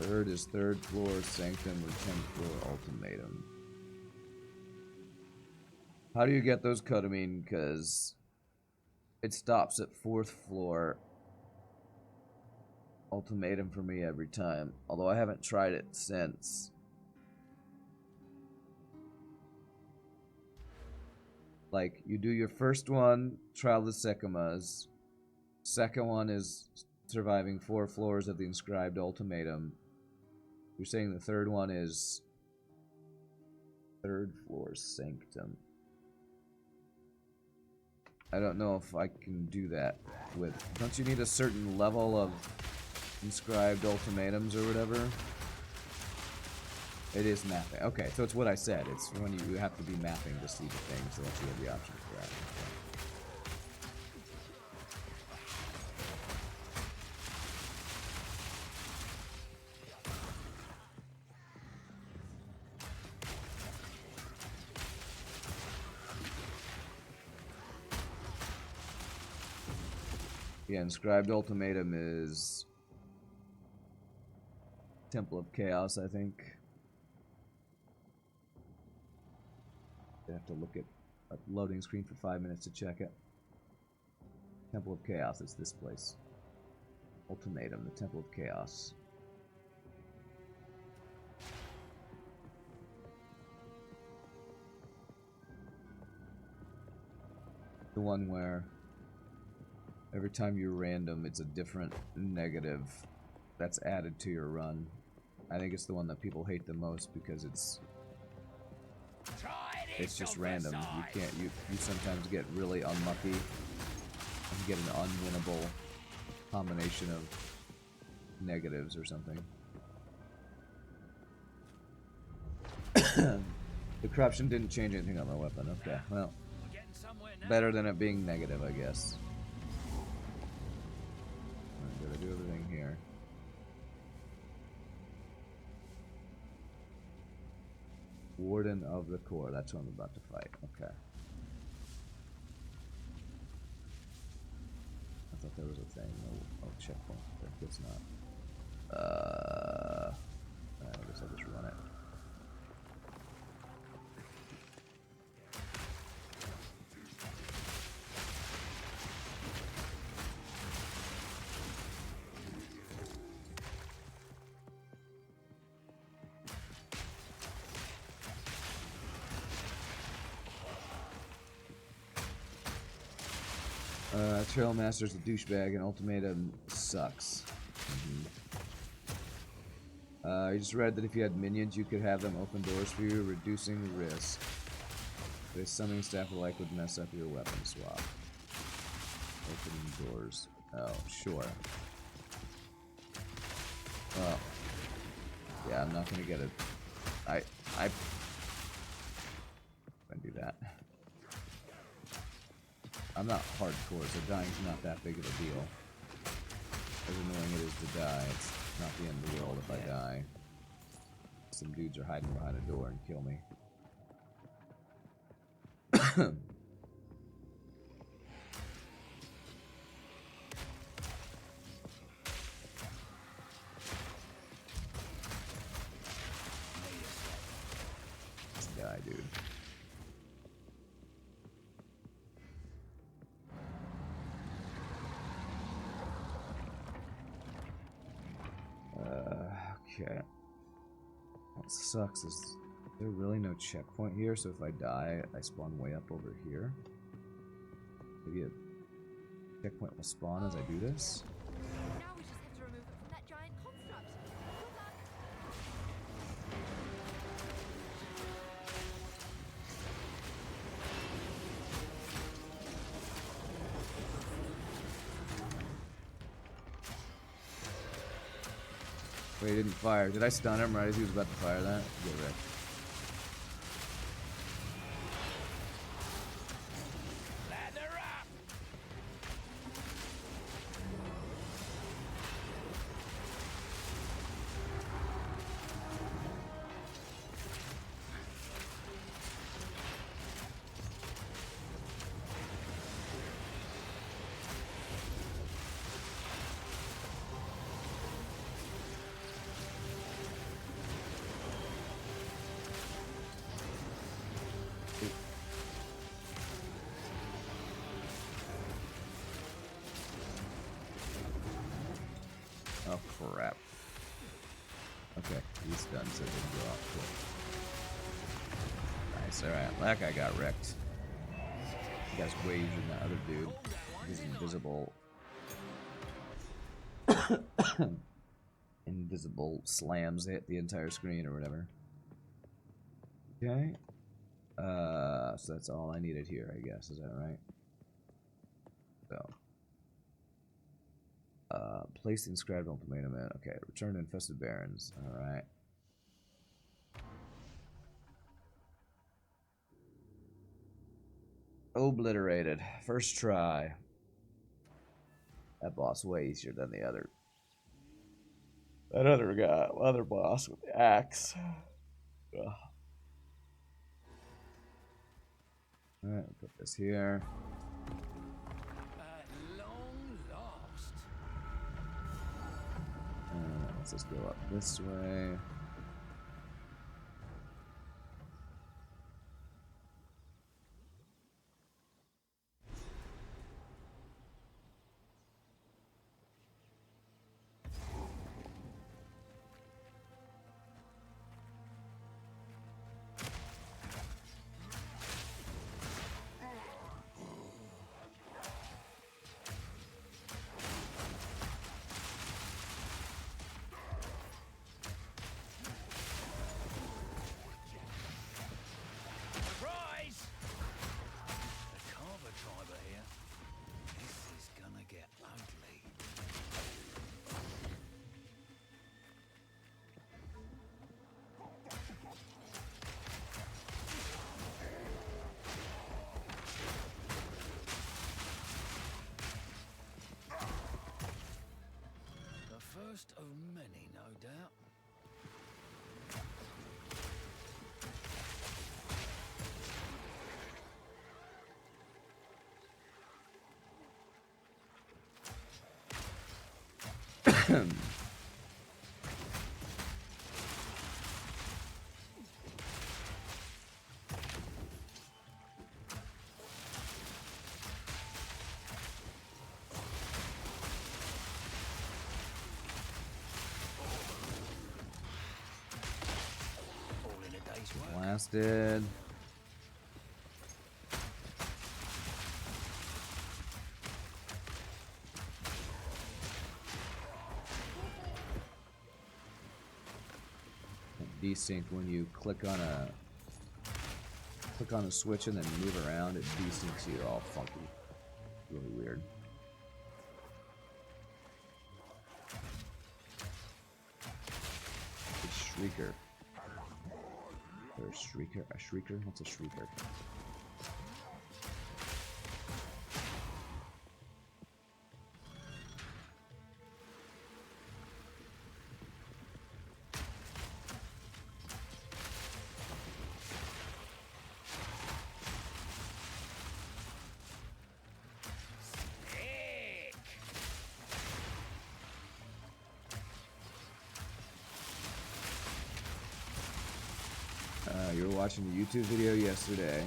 Third is third floor sanctum or 10th floor ultimatum. How do you get those ketamine? Because it stops at 4th floor ultimatum for me every time. Although I haven't tried it since. Like, you do your first one, Trial of the Sekimas. Second one is surviving 4 floors of the inscribed ultimatum. You're saying the third one is 3rd floor sanctum. I don't know if I can do that with... Don't you need a certain level of inscribed ultimatums or whatever? It is mapping. Okay, so it's what I said. It's when you have to be mapping to see the things, so that you have the option for that. Okay. Yeah, inscribed ultimatum is Temple of Chaos, I think. I have to look at a loading screen for 5 minutes to check it. Temple of Chaos, it's this place. Ultimatum, the Temple of Chaos. The one where every time you random, it's a different negative that's added to your run. I think it's the one that people hate the most because it's just random. You sometimes get really unlucky and get an unwinnable combination of negatives or something. The corruption didn't change anything on my weapon. Okay, well, better than it being negative, I guess. I'm gonna do everything here. Warden of the Core, that's what I'm about to fight. Okay. I thought there was a thing. No checkpoint. I guess not. I guess I'll just run it. Trailmaster's a douchebag and ultimatum sucks. You just read that if you had minions, you could have them open doors for you, reducing risk. The summoning staff like would mess up your weapon swap. Opening doors. Oh, sure. Well, yeah, I'm not gonna get it. I can do that. I'm not hardcore, so dying's not that big of a deal. As annoying it is to die, it's not the end of the world if I die. Some dudes are hiding behind a door and kill me. This guy, dude. Okay. What sucks is there's really no checkpoint here, so if I die, I spawn way up over here. Maybe a checkpoint will spawn as I do this. Now we just have to remove it from that giant construct. Good luck. Wait, he didn't fire. Did I stun him right as he was about to fire that? Get wrecked. Lather up! Oh crap. Okay, he's done, so it didn't go off. Cool. Nice, alright. That guy got wrecked. You guys waged in that other dude. He's invisible. Invisible slams hit the entire screen or whatever. Okay. So that's all I needed here, I guess. Is that right? So. Place the inscribed ultimatum in. Okay, return to infested barons. Alright. Obliterated. First try. That boss way easier than the other. That other guy, other boss with the axe. Ugh. Alright, we'll put this here. At long last. Let's just go up this way. Surprise! The Carver tribe are here. This is gonna get ugly. The first of many, no doubt. All in a day's work. Blasted. Desync when you click on a click on a switch and then move around, it desyncs you all funky. Really weird. A shrieker. Or a shrieker? A shrieker? What's a shrieker? You were watching a YouTube video yesterday,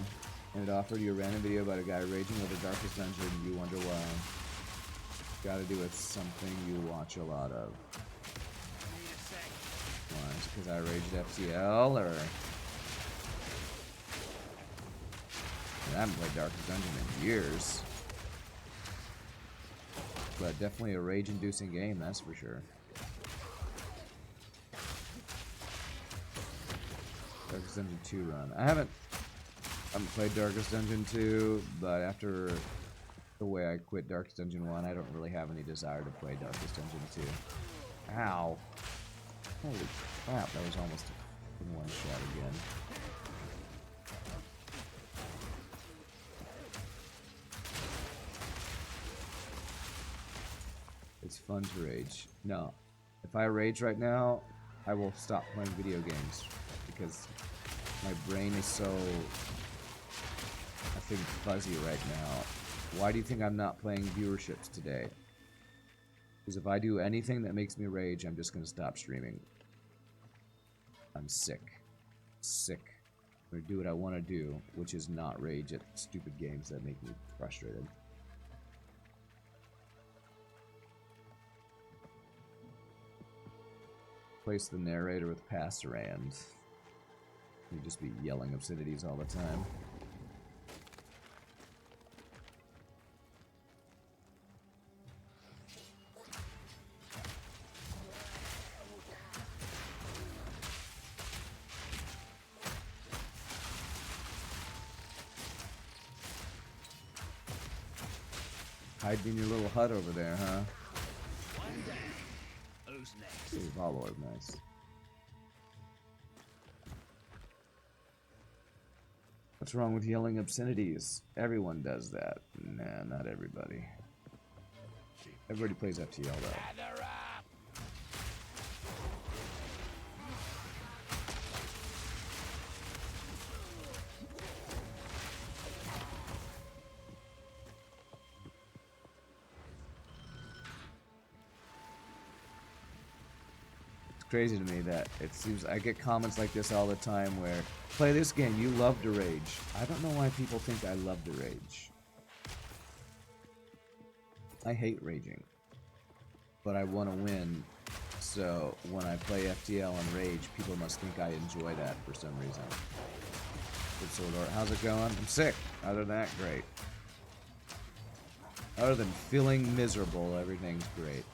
and it offered you a random video about a guy raging over Darkest Dungeon, and you wonder why. Gotta do with something you watch a lot of. Why? Is it because I raged FTL, or... I haven't played Darkest Dungeon in years. But definitely a rage-inducing game, that's for sure. Darkest Dungeon 2 run. I haven't played Darkest Dungeon 2, but after the way I quit Darkest Dungeon 1, I don't really have any desire to play Darkest Dungeon 2. Ow. Holy crap, that was almost in one shot again. It's fun to rage. No. If I rage right now, I will stop playing video games. Because my brain is so, I think, fuzzy right now. Why do you think I'm not playing viewerships today? Because if I do anything that makes me rage, I'm just going to stop streaming. I'm sick. Sick. I'm going to do what I want to do, which is not rage at stupid games that make me frustrated. Place the narrator with Passerand. You just be yelling obscenities all the time. Hiding in your little hut over there, huh? Who's next? Ooh, Valor, nice. What's wrong with yelling obscenities? Everyone does that. Nah, not everybody. Everybody plays FTL though. Gather up! It's crazy to me that it seems I get comments like this all the time where, play this game, you love to rage. I don't know why people think I love to rage. I hate raging. But I want to win, so when I play FTL and rage, people must think I enjoy that for some reason. Good Sword Art, how's it going? I'm sick. Other than that, great. Other than feeling miserable, everything's great.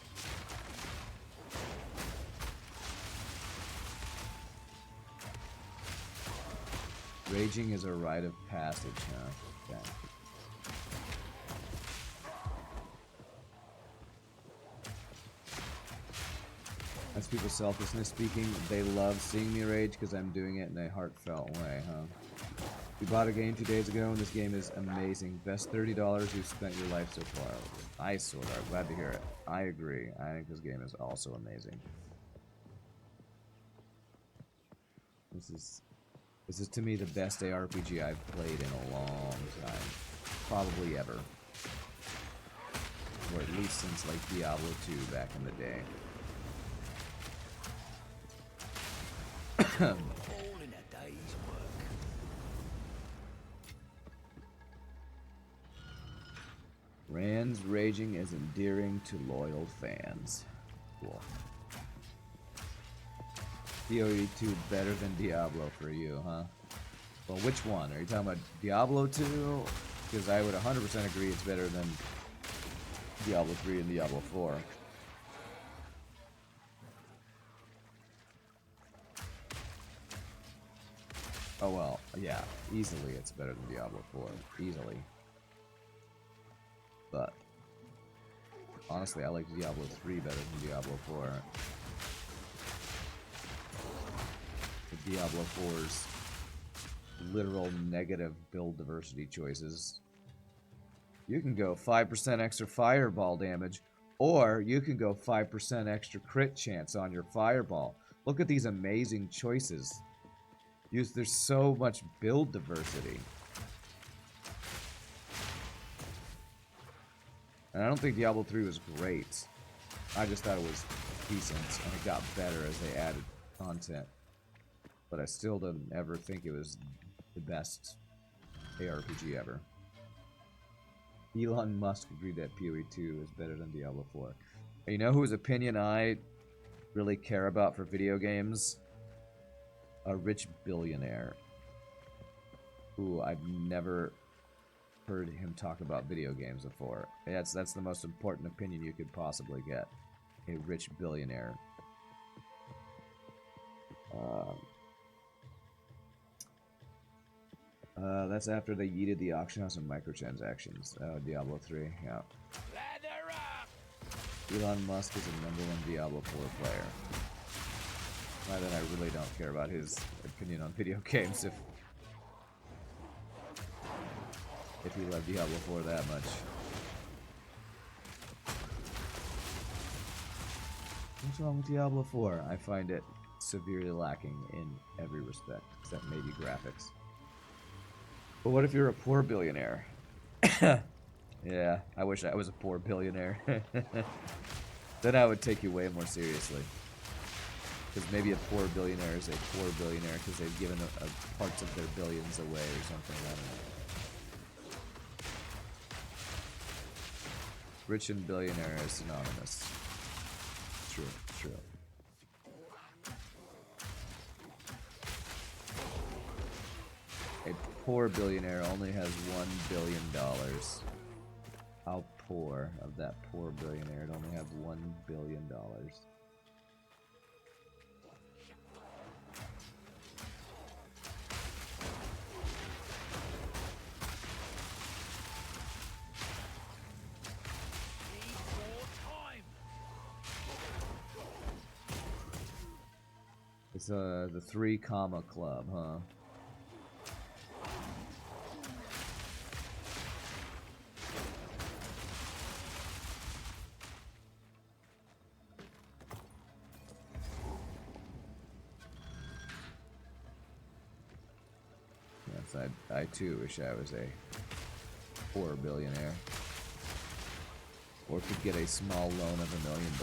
Raging is a rite of passage, huh? Okay. That's people's selfishness speaking. They love seeing me rage because I'm doing it in a heartfelt way, huh? We bought a game 2 days ago, and this game is amazing. Best $30 you've spent your life so far. Nice, Sword Art. Glad to hear it. I agree. I think this game is also amazing. This is to me the best ARPG I've played in a long time. Probably ever. Or at least since like Diablo 2 back in the day. All in a day's work. Rand's raging is endearing to loyal fans. Cool. PoE 2 better than Diablo for you, huh? Well, which one? Are you talking about Diablo 2? Because I would 100% agree it's better than Diablo 3 and Diablo 4. Oh well, yeah, easily it's better than Diablo 4. Easily. But honestly, I like Diablo 3 better than Diablo 4. The Diablo 4's literal negative build diversity choices. You can go 5% extra fireball damage, or you can go 5% extra crit chance on your fireball. Look at these amazing choices. There's so much build diversity. And I don't think Diablo 3 was great. I just thought it was decent, and it got better as they added content. But I still didn't ever think it was the best ARPG ever. Elon Musk agreed that PoE 2 is better than Diablo 4. And you know whose opinion I really care about for video games? A rich billionaire who I've never heard him talk about video games before. That's the most important opinion you could possibly get. A rich billionaire. That's after they yeeted the auction house and microtransactions. Diablo 3, yeah. Ladder up! Elon Musk is a #1 Diablo 4 player. Not that I really don't care about his opinion on video games if he loved Diablo 4 that much. What's wrong with Diablo 4? I find it severely lacking in every respect, except maybe graphics. But what if you're a poor billionaire? Yeah, I wish I was a poor billionaire. Then I would take you way more seriously. Because maybe a poor billionaire is a poor billionaire because they've given parts of their billions away or something. I don't know. Rich and billionaire is synonymous. True, true. A poor billionaire only has $1 billion. How poor of that poor billionaire to only have $1 billion? It's the 3 comma club, huh? Yes, I too wish I was a poor billionaire. Or could get a small loan of $1 million.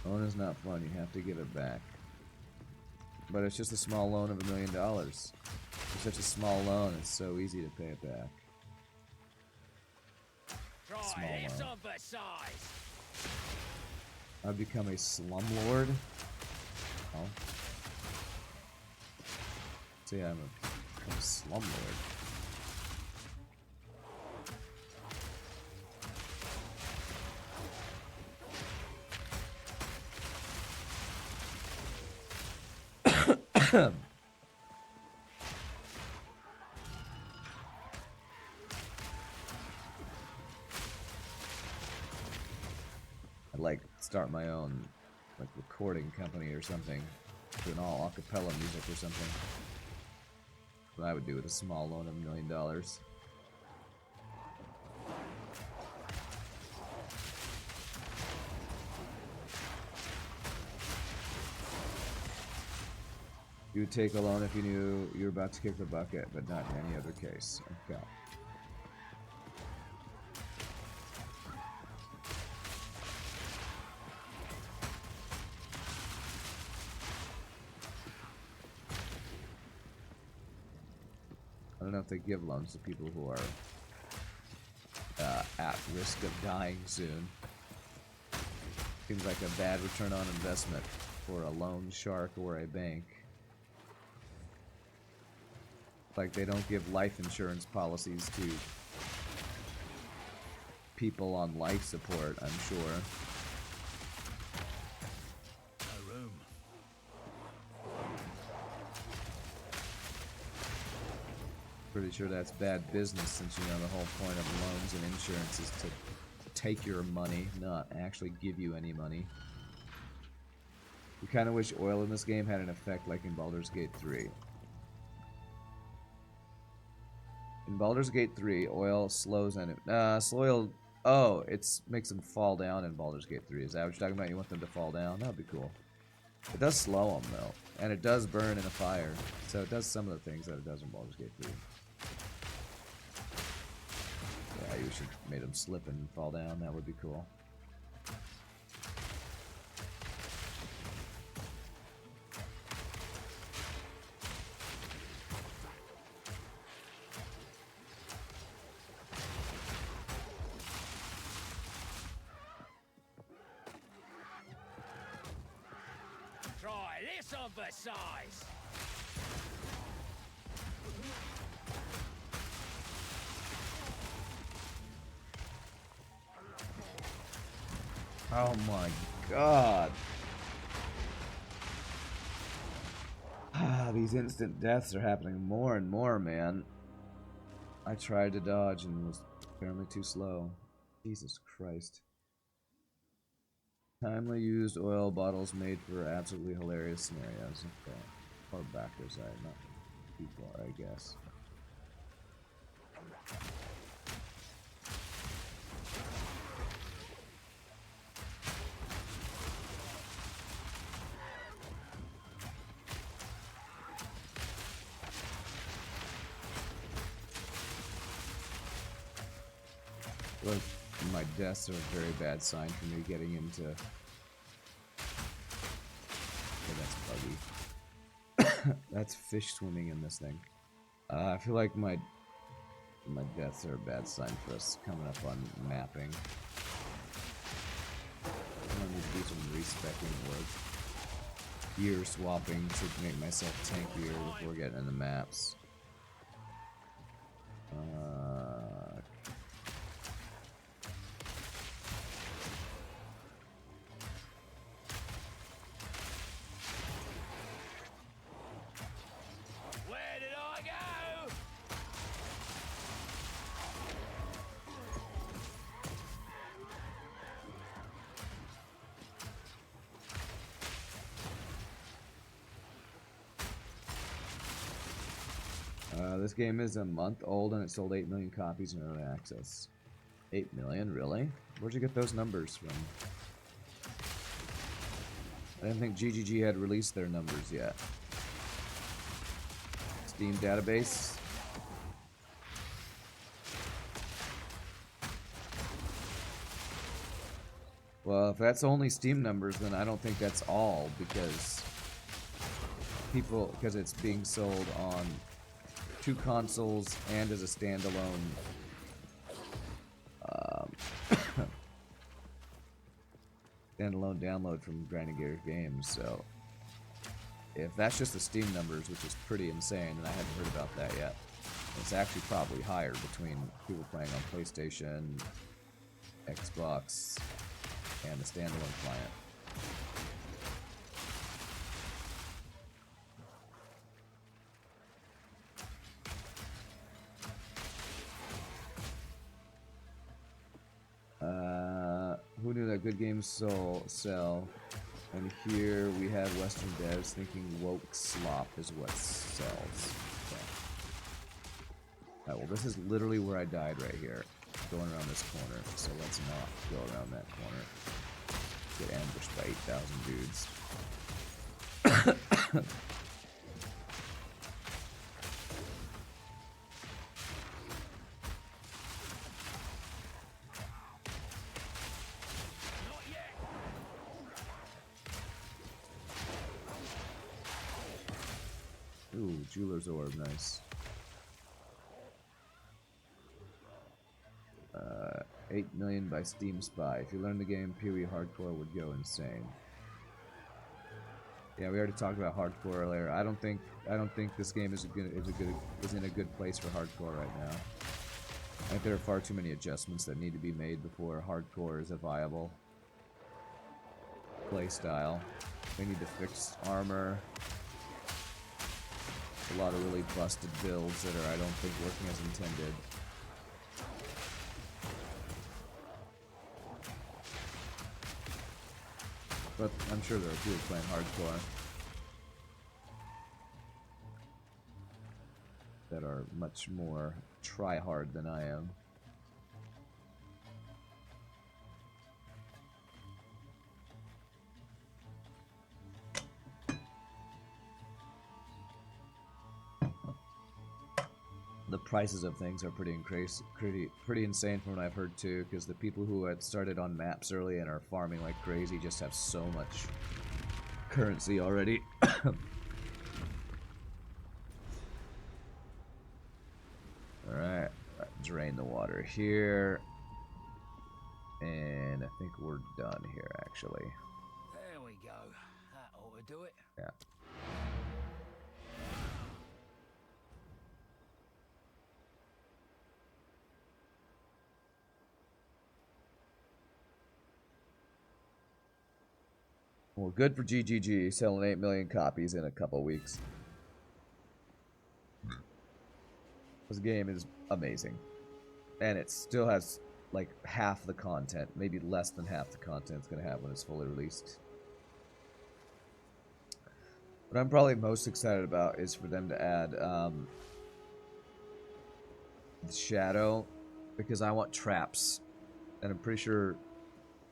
Loan is not fun, you have to give it back. But it's just a small loan of $1 million. It's such a small loan, it's so easy to pay it back. Small loan. I've become a slumlord. Oh. So yeah, I'm a slumlord. I'd like start my own like recording company or something, doing all acapella music or something. What I would do with a small loan of $1 million. You would take a loan if you knew you were about to kick the bucket, but not in any other case. Okay. I don't know if they give loans to people who are at risk of dying soon. Seems like a bad return on investment. for a loan shark or a bank. Like they don't give life insurance policies to people on life support, I'm sure. No room. Pretty sure that's bad business since, you know, the whole point of loans and insurance is to take your money, not actually give you any money. You kind of wish oil in this game had an effect like in Baldur's Gate 3. In Baldur's Gate 3, oil slows and it makes them fall down in Baldur's Gate 3. Is that what you're talking about? You want them to fall down? That'd be cool. It does slow them though, and it does burn in a fire. So it does some of the things that it does in Baldur's Gate 3. Yeah, you should have made them slip and fall down. That would be cool. Try this on for size. Oh my god. These instant deaths are happening more and more, man. I tried to dodge and was apparently too slow. Jesus Christ. Timely used oil bottles made for absolutely hilarious scenarios. Okay. Or backwards, not too far, I guess. Look, my deaths are a very bad sign for me getting into... Okay, that's buggy. That's fish swimming in this thing. I feel like my deaths are a bad sign for us coming up on mapping. I'm gonna need to do some respecking work. Gear swapping to make myself tankier before getting in the maps. Where did I go? This game is a month old and it sold 8 million copies in early access. 8 million? Really? Where'd you get those numbers from? I didn't think GGG had released their numbers yet. Steam database? Well, if that's only Steam numbers, then I don't think that's all, because it's being sold on 2 consoles and as a standalone standalone download from Grenadier Games. So if that's just the Steam numbers, which is pretty insane, and I haven't heard about that yet, it's actually probably higher between people playing on PlayStation, Xbox, and the standalone client. Who knew that good games sell? And here we have Western devs thinking woke slop is what sells. Okay. Alright, well this is literally where I died right here. Going around this corner, so let's not go around that corner. Get ambushed by 8,000 dudes. Ooh, Jeweler's Orb, nice. 8 million by Steam Spy. If you learn the game, PoE Hardcore would go insane. Yeah, we already talked about hardcore earlier. I don't think this game is in a good place for hardcore right now. I think there are far too many adjustments that need to be made before hardcore is a viable playstyle. They need to fix armor. A lot of really busted builds that are, I don't think, working as intended. But I'm sure there are people playing hardcore that are much more try-hard than I am. The prices of things are pretty insane from what I've heard too, because the people who had started on maps early and are farming like crazy just have so much currency already. Alright, drain the water here. And I think we're done here, actually. There we go. That ought to do it. Yeah. Well, good for GGG, selling 8 million copies in a couple weeks. This game is amazing. And it still has, like, half the content, maybe less than half the content it's going to have when it's fully released. What I'm probably most excited about is for them to add Shadow, because I want traps. And I'm pretty sure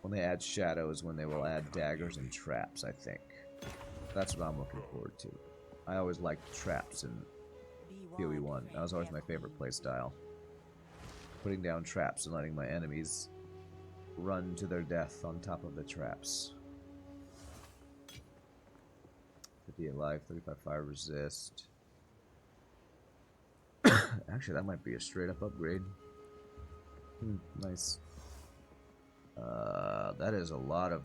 when they add Shadow is when they will add daggers and traps, I think. That's what I'm looking forward to. I always liked traps in PoE 1. That was always my favorite playstyle. Putting down traps and letting my enemies run to their death on top of the traps. 58 life, 35 fire resist. Actually, that might be a straight up upgrade. Nice. That is a lot of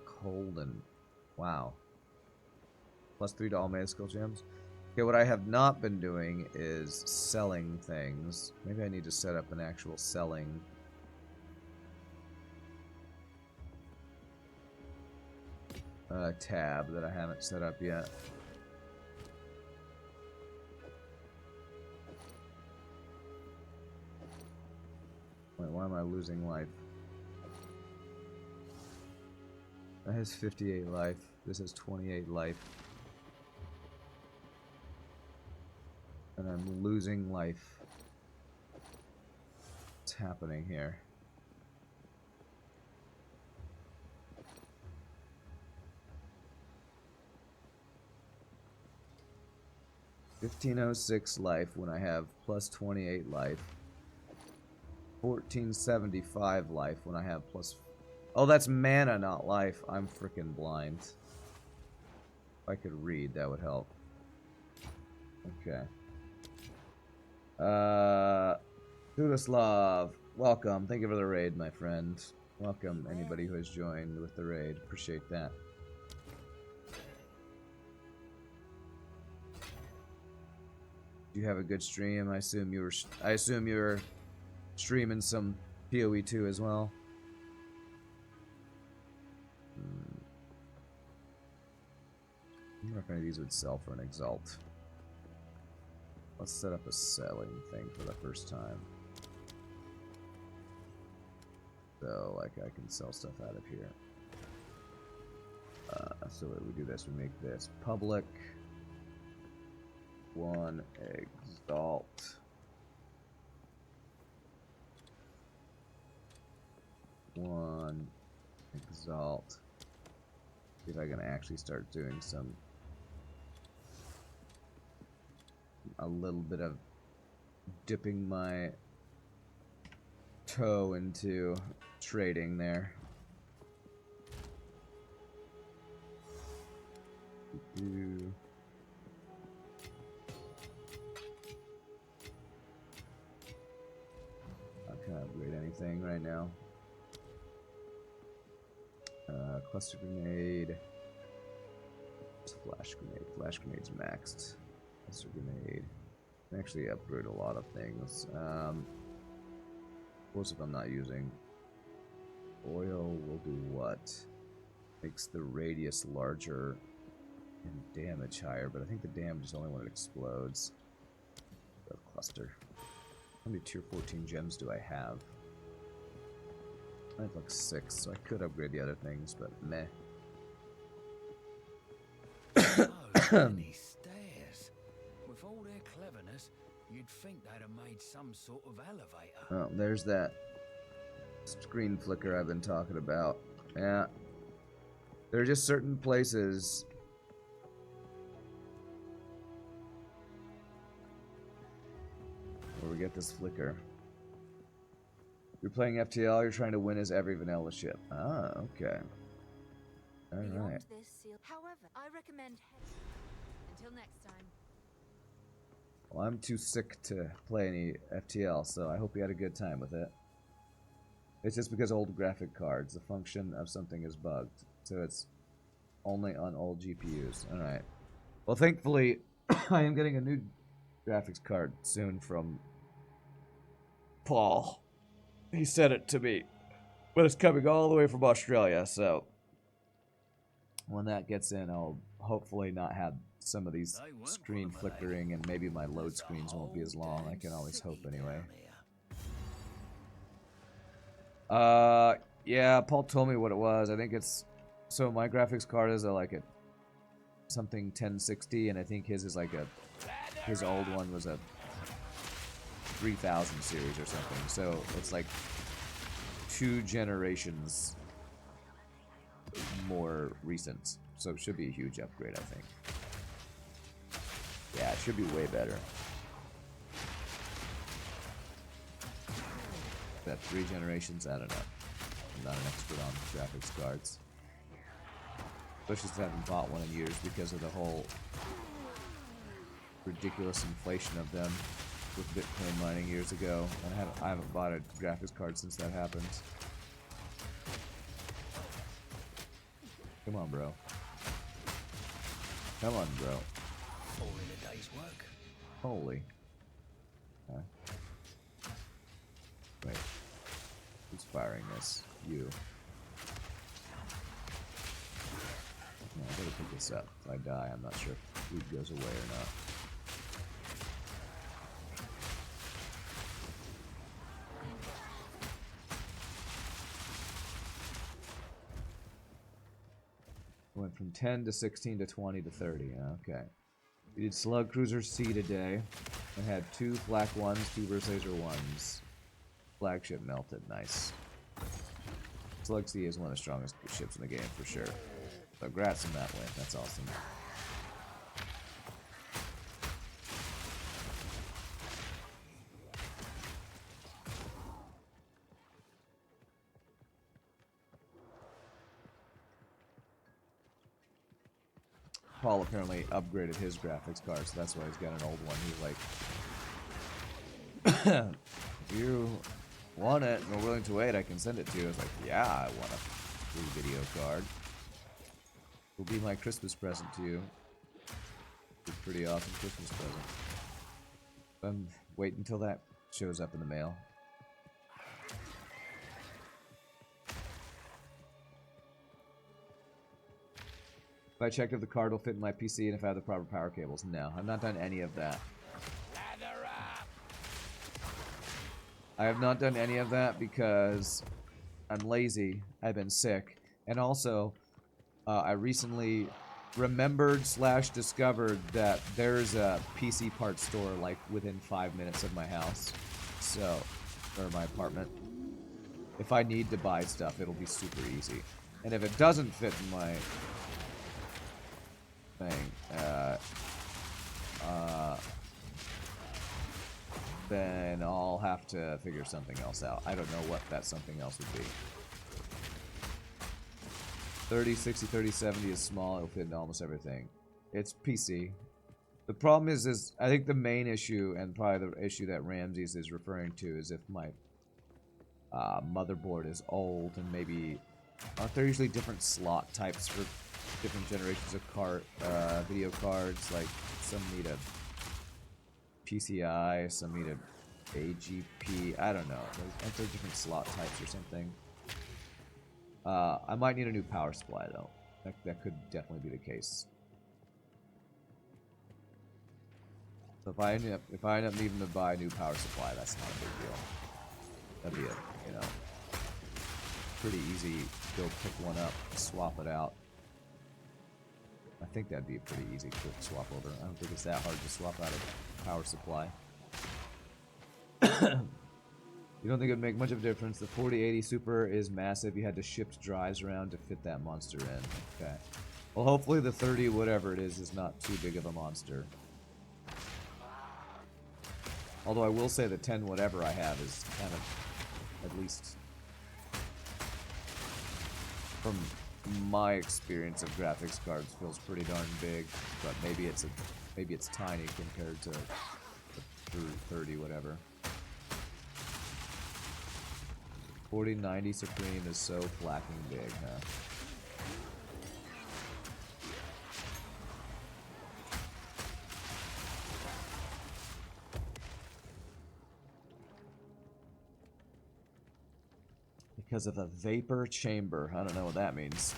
cold and wow. Plus 3 to all melee skill gems. Okay, what I have not been doing is selling things. Maybe I need to set up an actual selling tab that I haven't set up yet. Wait, why am I losing life? That has 58 life. This has 28 life. And I'm losing life. What's happening here? $1506 life when I have plus 28 life. 1475 life when I have plus... Oh, that's mana, not life. I'm freaking blind. If I could read, that would help. Okay. Dudaslav, welcome. Thank you for the raid, my friend. Welcome, anybody who has joined with the raid. Appreciate that. Do you have a good stream? I assume you were streaming some PoE 2 as well. I wonder if any of these would sell for an Exalt. Let's set up a selling thing for the first time. So, like, I can sell stuff out of here. So we do this, we make this public. 1 Exalt. 1 Exalt. See if I can actually start doing a little bit of dipping my toe into trading there. I can't upgrade anything right now. Cluster grenade, Flash grenade. Flash grenade's maxed. Laser grenade. Can actually upgrade a lot of things. Of course, if I'm not using oil, will do what? Makes the radius larger and damage higher, but I think the damage is only when it explodes. The cluster. How many tier 14 gems do I have? I have like 6, so I could upgrade the other things, but meh. Oh, many stairs. With all their cleverness, you'd think they'd have made some sort of elevator. Oh, there's that screen flicker I've been talking about. Yeah. There are just certain places where we get this flicker. You're playing FTL, you're trying to win as every vanilla ship. Ah, okay. Alright. Beyond this seal. However, I recommend until next time. Well, I'm too sick to play any FTL, so I hope you had a good time with it. It's just because old graphic cards, the function of something is bugged, so it's only on old GPUs. Alright. Well, thankfully, I am getting a new graphics card soon from Paul. He said it to me. But it's coming all the way from Australia, so when that gets in, I'll hopefully not have some of these screen flickering, and maybe my load screens won't be as long. I can always hope anyway. Yeah, Paul told me what it was. I think it's, so my graphics card is like a something 1060, and I think his is like his old one was a 3000 series or something. So it's like 2 generations more recent. So it should be a huge upgrade, I think. Yeah, it should be way better. That 3 generations, I don't know. I'm not an expert on graphics cards. Especially since I haven't bought one in years because of the whole ridiculous inflation of them with Bitcoin mining years ago. And I haven't bought a graphics card since that happened. Come on, bro. Come on, bro. All in a day's work. Holy. Huh. Wait. Who's firing this? You. No, I gotta pick this up. If I die, I'm not sure if food goes away or not. Went from 10 to 16 to 20 to 30. Okay. We did Slug Cruiser C today. I had 2 Flak 1s, 2 Versacer 1s. Flagship melted. Nice. Slug C is one of the strongest ships in the game for sure. Congrats on that win. That's awesome. Paul apparently upgraded his graphics card, so that's why he's got an old one. He's like, if you want it and are willing to wait, I can send it to you. I was like, yeah, I want a free video card. It'll be my Christmas present to you. It's a pretty awesome Christmas present. I'm waiting until that shows up in the mail. If I checked if the card will fit in my PC and if I have the proper power cables. No, I've not done any of that. I have not done any of that because I'm lazy. I've been sick. And also, I recently remembered / discovered that there's a PC parts store like within 5 minutes of my house. So, or my apartment. If I need to buy stuff, it'll be super easy. And if it doesn't fit in my thing, then I'll have to figure something else out. I don't know what that something else would be. 30, 60, 30, 70 is small. It'll fit into almost everything. It's PC. The problem is I think the main issue, and probably the issue that Ramses is referring to, is if my motherboard is old and maybe... Aren't there usually different slot types for different generations of video cards. Like some need a PCI, some need a AGP. I don't know. Aren't there different slot types or something? I might need a new power supply though. That could definitely be the case. So if I end up needing to buy a new power supply, that's not a big deal. That'd be a, you know, pretty easy. Go pick one up, swap it out. I think that'd be a pretty easy quick swap over. I don't think it's that hard to swap out a power supply. You don't think it'd make much of a difference? The 4080 Super is massive. You had to shift drives around to fit that monster in. Okay. Well, hopefully the 30 whatever it is not too big of a monster. Although I will say the 10 whatever I have is kind of, at least from my experience of graphics cards, feels pretty darn big. But maybe it's tiny compared to the 30 whatever. 4090 Supreme is so flacking big, huh? Because of a vapor chamber. I don't know what that means.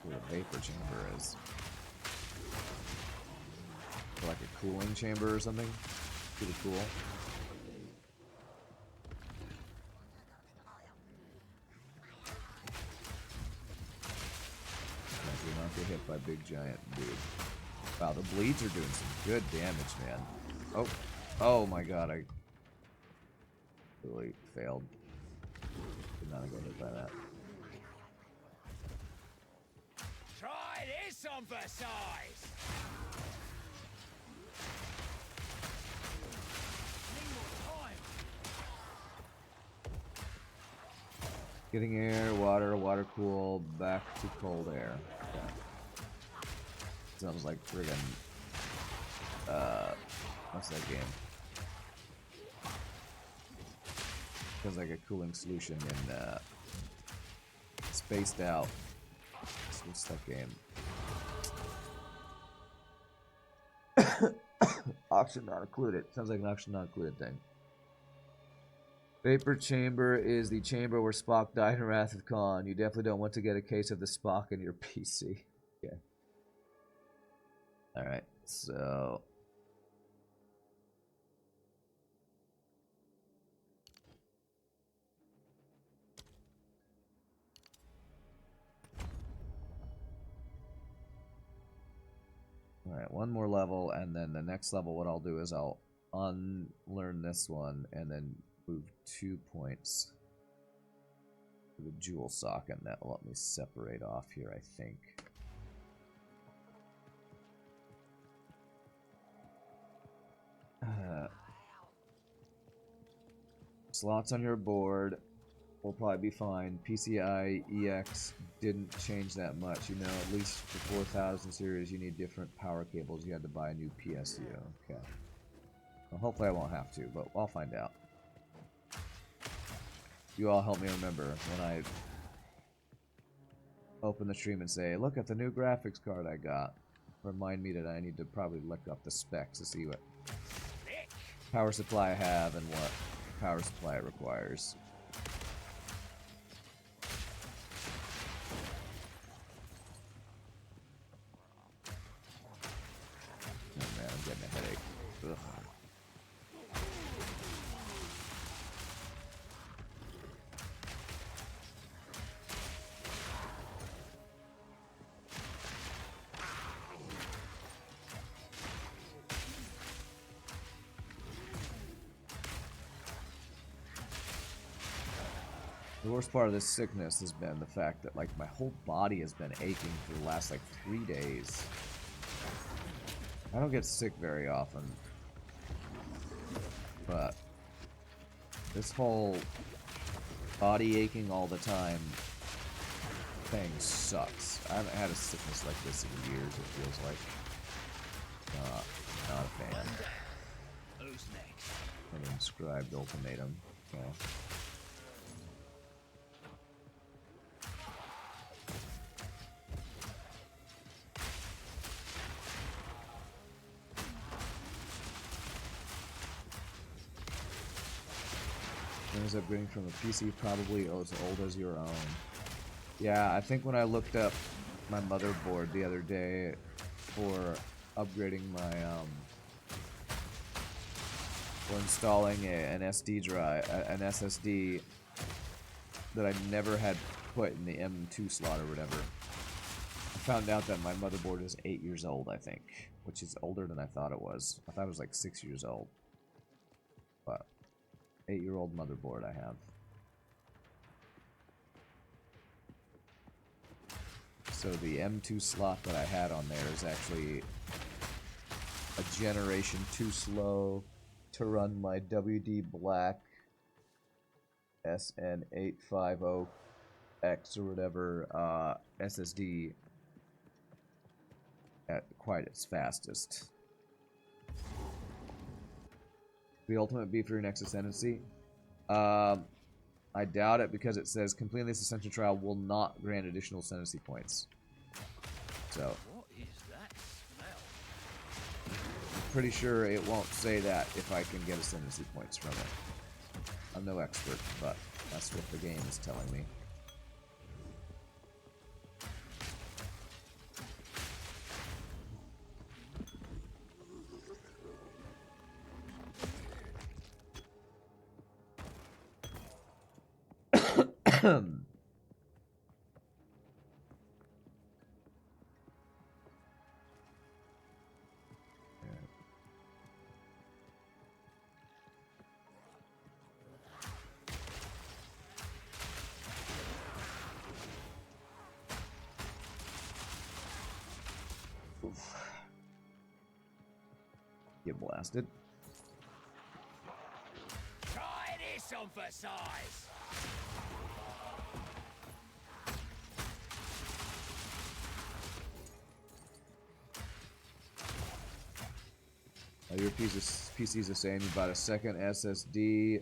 What a vapor chamber is. Like a cooling chamber or something? Pretty cool. Do not get hit by big giant dude. Wow, the bleeds are doing some good damage, man. Oh, oh my god, I really failed. Did not get hit by that. Try this on for size. Getting air, water cool, back to cold air. Okay. Sounds like friggin' what's that game? Feels like a cooling solution in Spaced Out. What's that game? Option not included. Sounds like an option not included thing. Vapor chamber is the chamber where Spock died in Wrath of Khan. You definitely don't want to get a case of the Spock in your PC. Okay. Alright, so... Alright, one more level, and then the next level what I'll do is I'll unlearn this one, and then move 2 points to the jewel socket, and that'll let me separate off here, I think. Slots on your board will probably be fine. PCI EX didn't change that much. You know, at least for 4000 series, you need different power cables. You had to buy a new PSU. Okay. Well, hopefully I won't have to, but I'll find out. You all help me remember when I open the stream and say, look at the new graphics card I got. Remind me that I need to probably look up the specs to see what power supply I have and what power supply it requires. Oh man, I'm getting a headache. Ugh. The worst part of this sickness has been the fact that, like, my whole body has been aching for the last, like, 3 days. I don't get sick very often. But this whole body aching all the time thing sucks. I haven't had a sickness like this in years, it feels like. Not a fan. Who's next? An inscribed ultimatum. Okay. Ends up upgrading from a PC probably as old as your own. Yeah, I think when I looked up my motherboard the other day for upgrading my for installing an SD drive, an SSD that I never had put in the M2 slot or whatever, I found out that my motherboard is 8 years old, I think, which is older than I thought it was. I thought it was like 6 years old, but 8-year-old motherboard I have. So the M2 slot that I had on there is actually a generation too slow to run my WD Black SN850X or whatever SSD at quite its fastest. The ultimate beef for your next ascendancy? I doubt it because it says completing this ascension trial will not grant additional ascendancy points. So What is that smell? I'm pretty sure it won't say that if I can get ascendancy points from it. I'm no expert, but that's what the game is telling me. Get blasted. Try this on for size. Your PC's the same. You bought a second SSD,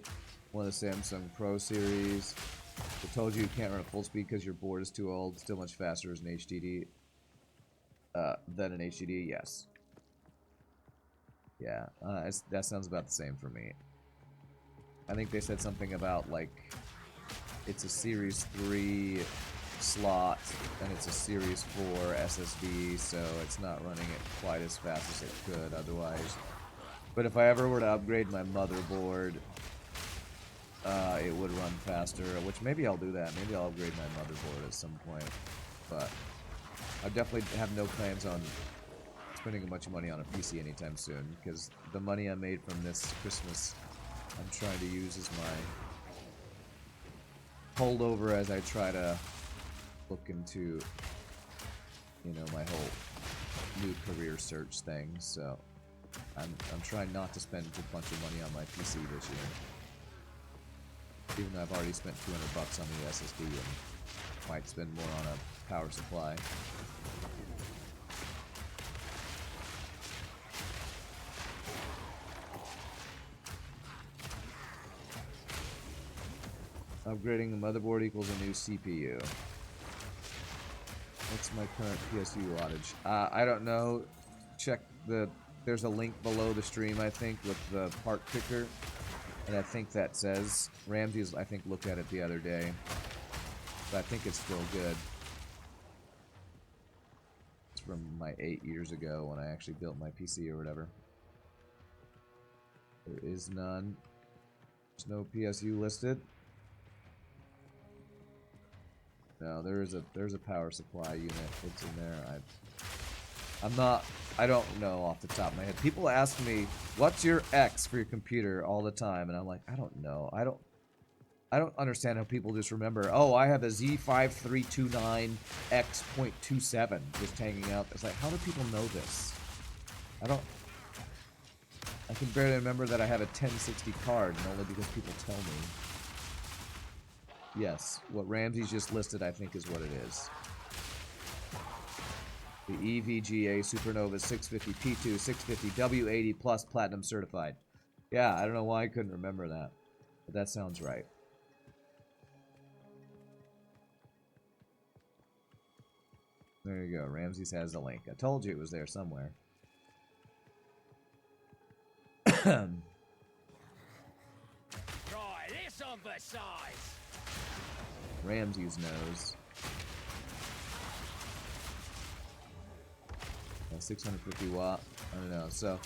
one of the Samsung Pro series. I told you you can't run at full speed because your board is too old. Still much faster as an HDD than an HDD. Yes. Yeah, that sounds about the same for me. I think they said something about like it's a Series 3 slot and it's a Series 4 SSD, so it's not running it quite as fast as it could otherwise. But if I ever were to upgrade my motherboard, it would run faster, which maybe I'll do that. Maybe I'll upgrade my motherboard at some point. But I definitely have no plans on spending a bunch of money on a PC anytime soon, because the money I made from this Christmas I'm trying to use as my holdover as I try to look into, you know, my whole new career search thing. So I'm trying not to spend a bunch of money on my PC this year, even though I've already spent $200 on the SSD and might spend more on a power supply. Upgrading the motherboard equals a new CPU. What's my current PSU wattage? I don't know. Check there's a link below the stream, I think, with the part picker. And I think that says, Ramsey's, I think, looked at it the other day. But I think it's still good. It's from my 8 years ago when I actually built my PC or whatever. There is none. There's no PSU listed. No, there's a power supply unit. It's in there. I don't know off the top of my head. People ask me, "What's your X for your computer?" all the time, and I'm like, I don't know. I don't understand how people just remember, "Oh, I have a Z5329X.27 just hanging out." It's like, how do people know this? I can barely remember that I have a 1060 card, and only because people tell me. Yes, what Ramsey's just listed, I think, is what it is. The EVGA Supernova 650 P2 650 W80 Plus Platinum Certified. Yeah, I don't know why I couldn't remember that. But that sounds right. There you go. Ramses has the link. I told you it was there somewhere. Right, this on Versailles. Ramses knows. 650 watt. I don't know. So,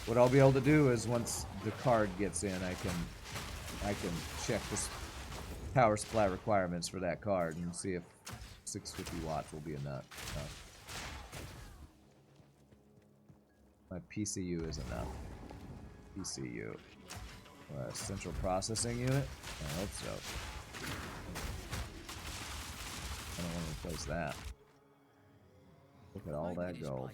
what I'll be able to do is once the card gets in, I can check this power supply requirements for that card and see if 650 watts will be enough. My PCU is enough. PCU. Central processing unit? I hope so. I don't want to replace that. Look at all that gold.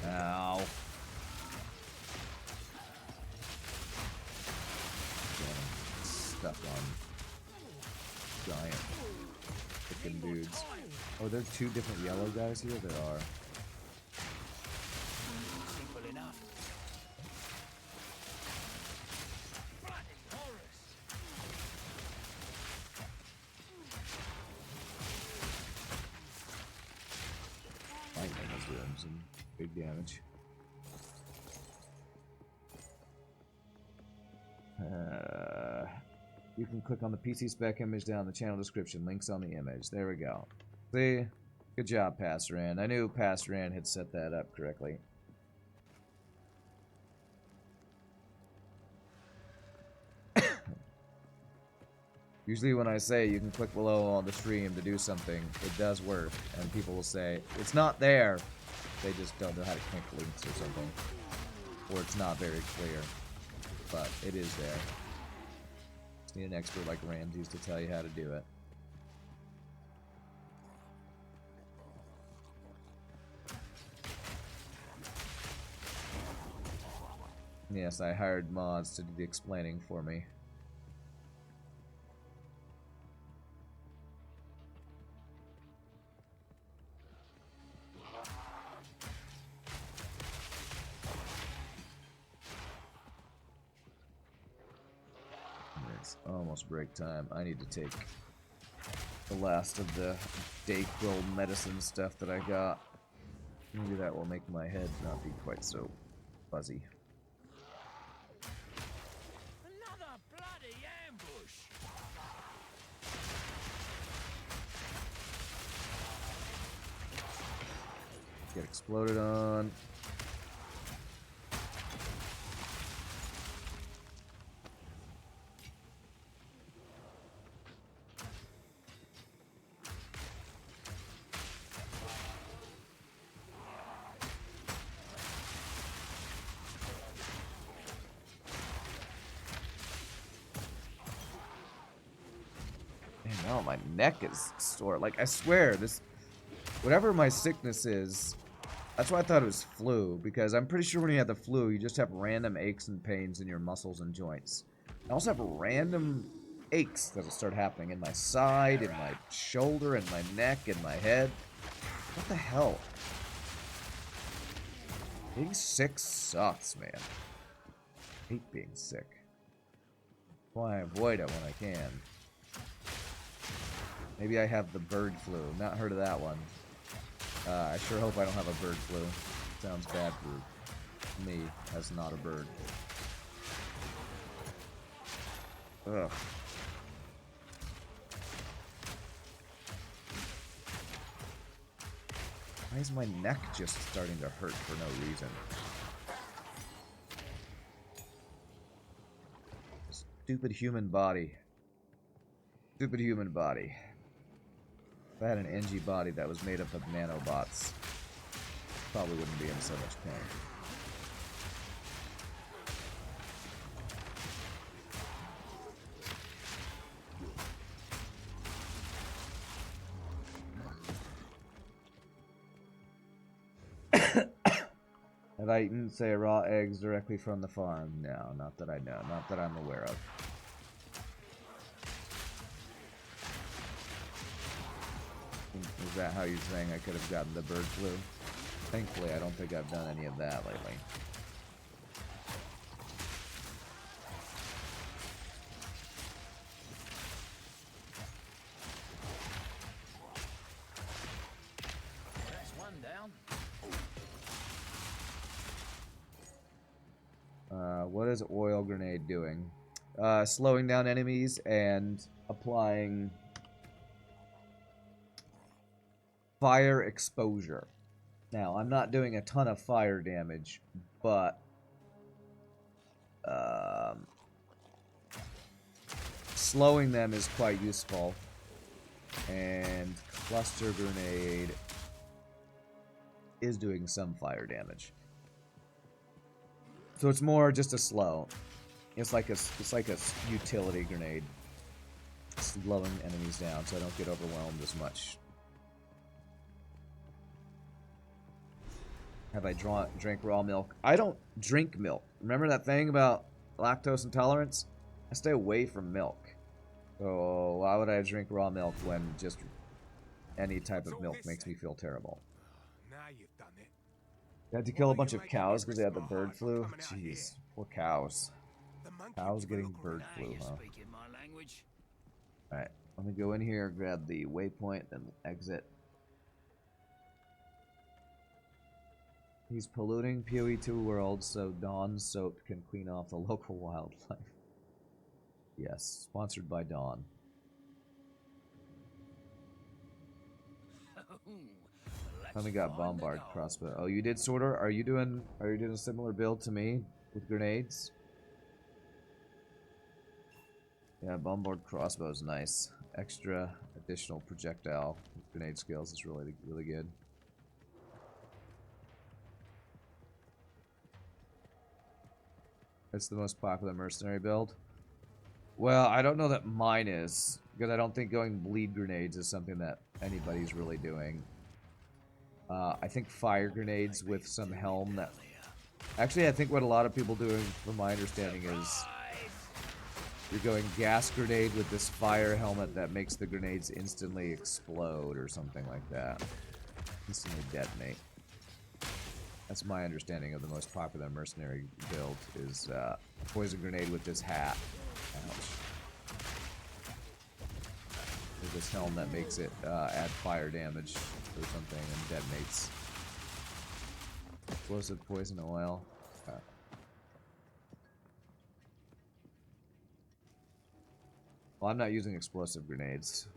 Ow. Getting stuck on giant freaking dudes. Oh, there's two different yellow guys here? There are. Simple enough. Lightning is doing some big damage. You can click on the PC spec image down in the channel description. Links on the image. There we go. See? Good job, Pastor Ann. I knew Pastor Ann had set that up correctly. Usually when I say you can click below on the stream to do something, it does work. And people will say, it's not there. They just don't know how to click links or something. Or it's not very clear. But it is there. Just need an expert like Ramses to tell you how to do it. Yes, I hired mods to do the explaining for me. It's almost break time. I need to take the last of the Dayquil medicine stuff that I got. Maybe that will make my head not be quite so fuzzy. Another bloody ambush. Get exploded on. No, my neck is sore. Like, I swear, this... Whatever my sickness is, that's why I thought it was flu, because I'm pretty sure when you have the flu, you just have random aches and pains in your muscles and joints. I also have random aches that'll start happening in my side, in my shoulder, in my neck, in my head. What the hell? Being sick sucks, man. I hate being sick. That's why I avoid it when I can. Maybe I have the bird flu. Not heard of that one. I sure hope I don't have a bird flu. Sounds bad for me as not a bird. Ugh. Why is my neck just starting to hurt for no reason? Stupid human body. Stupid human body. If I had an NG body that was made up of nanobots, probably wouldn't be in so much pain. Have I eaten, say, raw eggs directly from the farm? No, not that I know. Not that I'm aware of. Is that how you're saying I could have gotten the bird flu? Thankfully, I don't think I've done any of that lately. That's one down. What is oil grenade doing? Slowing down enemies and applying fire exposure. Now, I'm not doing a ton of fire damage, but slowing them is quite useful. And cluster grenade is doing some fire damage. So it's more just a slow. It's like a utility grenade, slowing enemies down so I don't get overwhelmed as much. Have I drank raw milk? I don't drink milk. Remember that thing about lactose intolerance? I stay away from milk. So why would I drink raw milk when just any type of milk makes me feel terrible? Now you've done it. I had to kill a bunch of cows because they had the bird flu. Jeez, poor cows. Cows getting bird flu, huh? Speaking my language. Alright, let me go in here, grab the waypoint, then exit. He's polluting PoE 2 worlds so Dawn soap can clean off the local wildlife. Yes, sponsored by Dawn. Finally got bombard crossbow. Oh, you did sorter? Are you doing a similar build to me with grenades? Yeah, bombard crossbow is nice. Extra additional projectile grenade skills is really good. It's the most popular mercenary build. Well, I don't know that mine is, because I don't think going bleed grenades is something that anybody's really doing. I think fire grenades with some helm that... Actually, I think what a lot of people doing, from my understanding, is you're going gas grenade with this fire helmet that makes the grenades instantly explode or something like that. Instantly detonate. That's my understanding of the most popular mercenary build, is poison grenade with this hat. Ouch. With this helm that makes it add fire damage or something and detonates. Explosive poison oil. Well, I'm not using explosive grenades.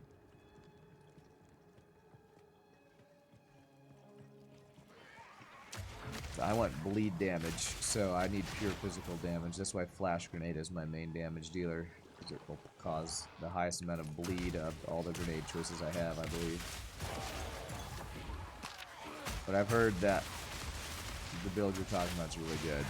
I want bleed damage, so I need pure physical damage. That's why flash grenade is my main damage dealer, because it will cause the highest amount of bleed of all the grenade choices I have, I believe. But I've heard that the build you're talking about is really good.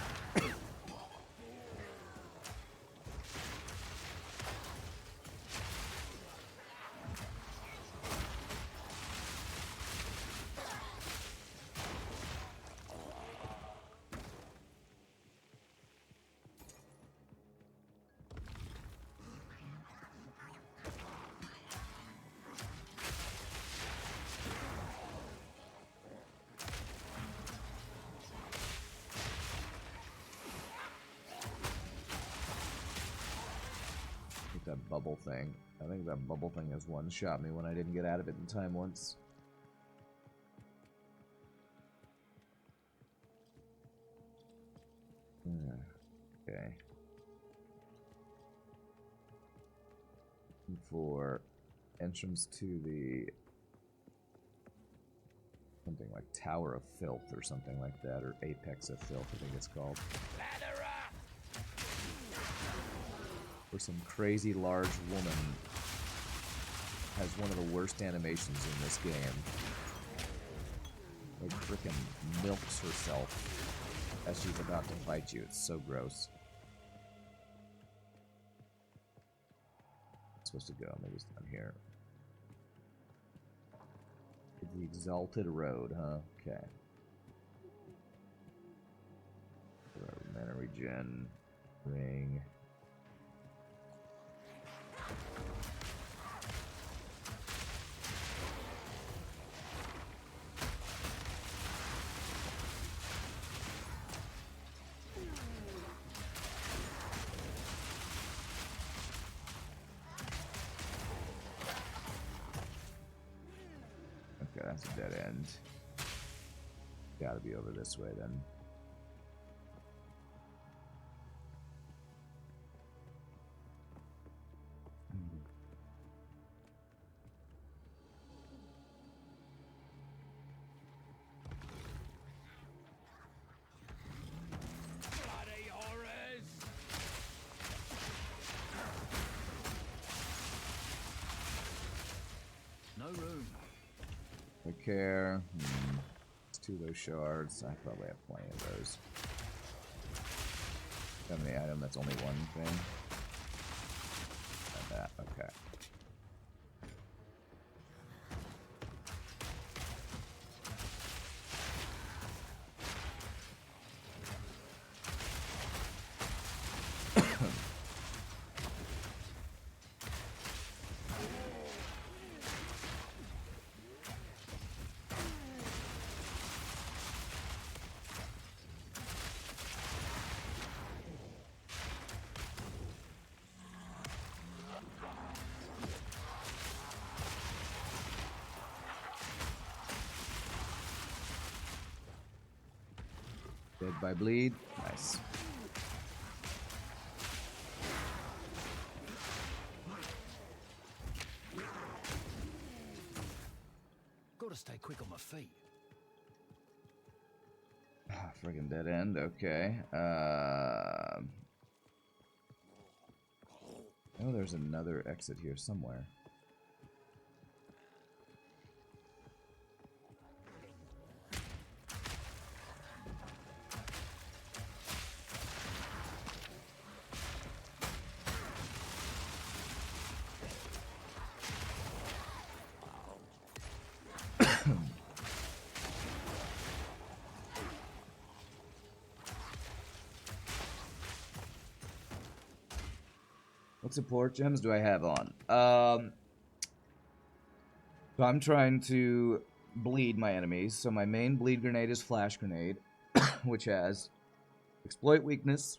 That bubble thing. I think that bubble thing has one-shot me when I didn't get out of it in time once. Okay. For entrance to the something like Tower of Filth or something like that, or Apex of Filth, I think it's called. Where some crazy large woman has one of the worst animations in this game. Like frickin' milks herself as she's about to fight you. It's so gross. It's supposed to go. Maybe it's down here. The Exalted Road, huh? Okay. Mana regen. Ring. That's a dead end. Gotta be over this way then. Bloody horrors! No room. Quick care. It's 2 of those shards. I probably have plenty of those. How many item? That's only one thing. And that. Okay. Dead by bleed. Nice. Gotta stay quick on my feet. Friggin' dead end. Okay. Oh, there's another exit here somewhere. What support gems do I have on? So I'm trying to bleed my enemies. So my main bleed grenade is flash grenade, which has exploit weakness,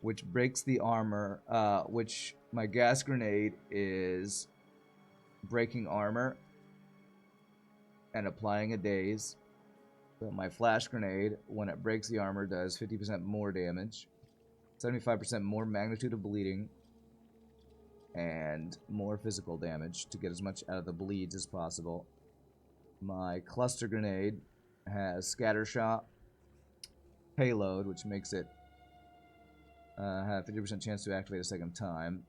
which breaks the armor. Which my gas grenade is breaking armor and applying a daze. So my flash grenade, when it breaks the armor, does 50% more damage. 75% more magnitude of bleeding, and more physical damage to get as much out of the bleeds as possible. My cluster grenade has scatter shot, payload, which makes it have 50% chance to activate a second time,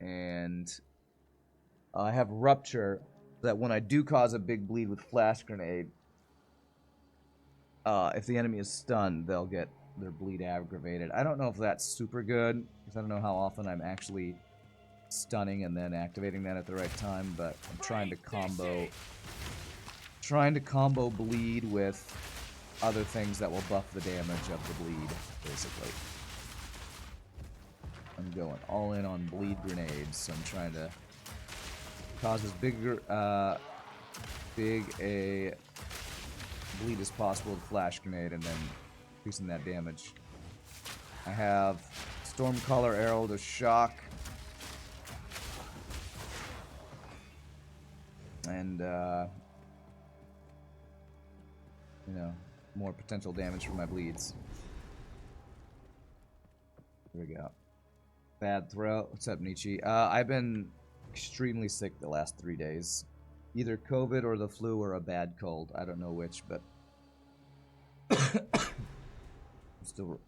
and I have rupture that when I do cause a big bleed with flash grenade, if the enemy is stunned, they'll get their bleed aggravated. I don't know if that's super good, because I don't know how often I'm actually stunning and then activating that at the right time, but I'm trying to combo bleed with other things that will buff the damage of the bleed, basically. I'm going all in on bleed grenades, so I'm trying to cause as big a bleed as possible with flash grenade, and then increasing that damage. I have Stormcaller Arrow to shock, and you know, more potential damage from my bleeds. Here we go. Bad throat. What's up, Nietzsche? I've been extremely sick the last 3 days. Either COVID or the flu or a bad cold. I don't know which, but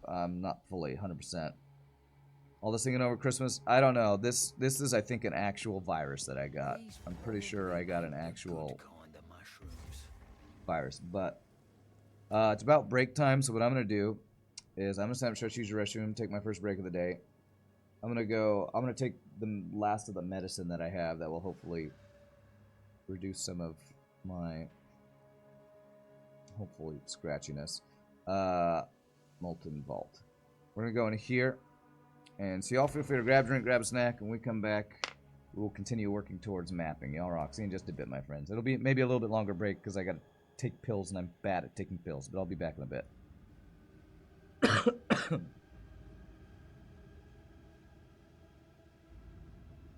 I'm not fully 100%. All this singing over Christmas? I don't know. This is, I think, an actual virus that I got. I'm pretty sure I got an actual virus, but it's about break time. So what I'm gonna do is I'm gonna stand up, stretch, use the restroom, take my first break of the day. I'm gonna take the last of the medicine that I have that will hopefully reduce some of my scratchiness. Molten Vault. We're gonna go in here, and so y'all feel free to grab a drink, grab a snack, and when we come back, we'll continue working towards mapping. Y'all rock. See you in just a bit, my friends. It'll be maybe a little bit longer break because I gotta take pills and I'm bad at taking pills, but I'll be back in a bit.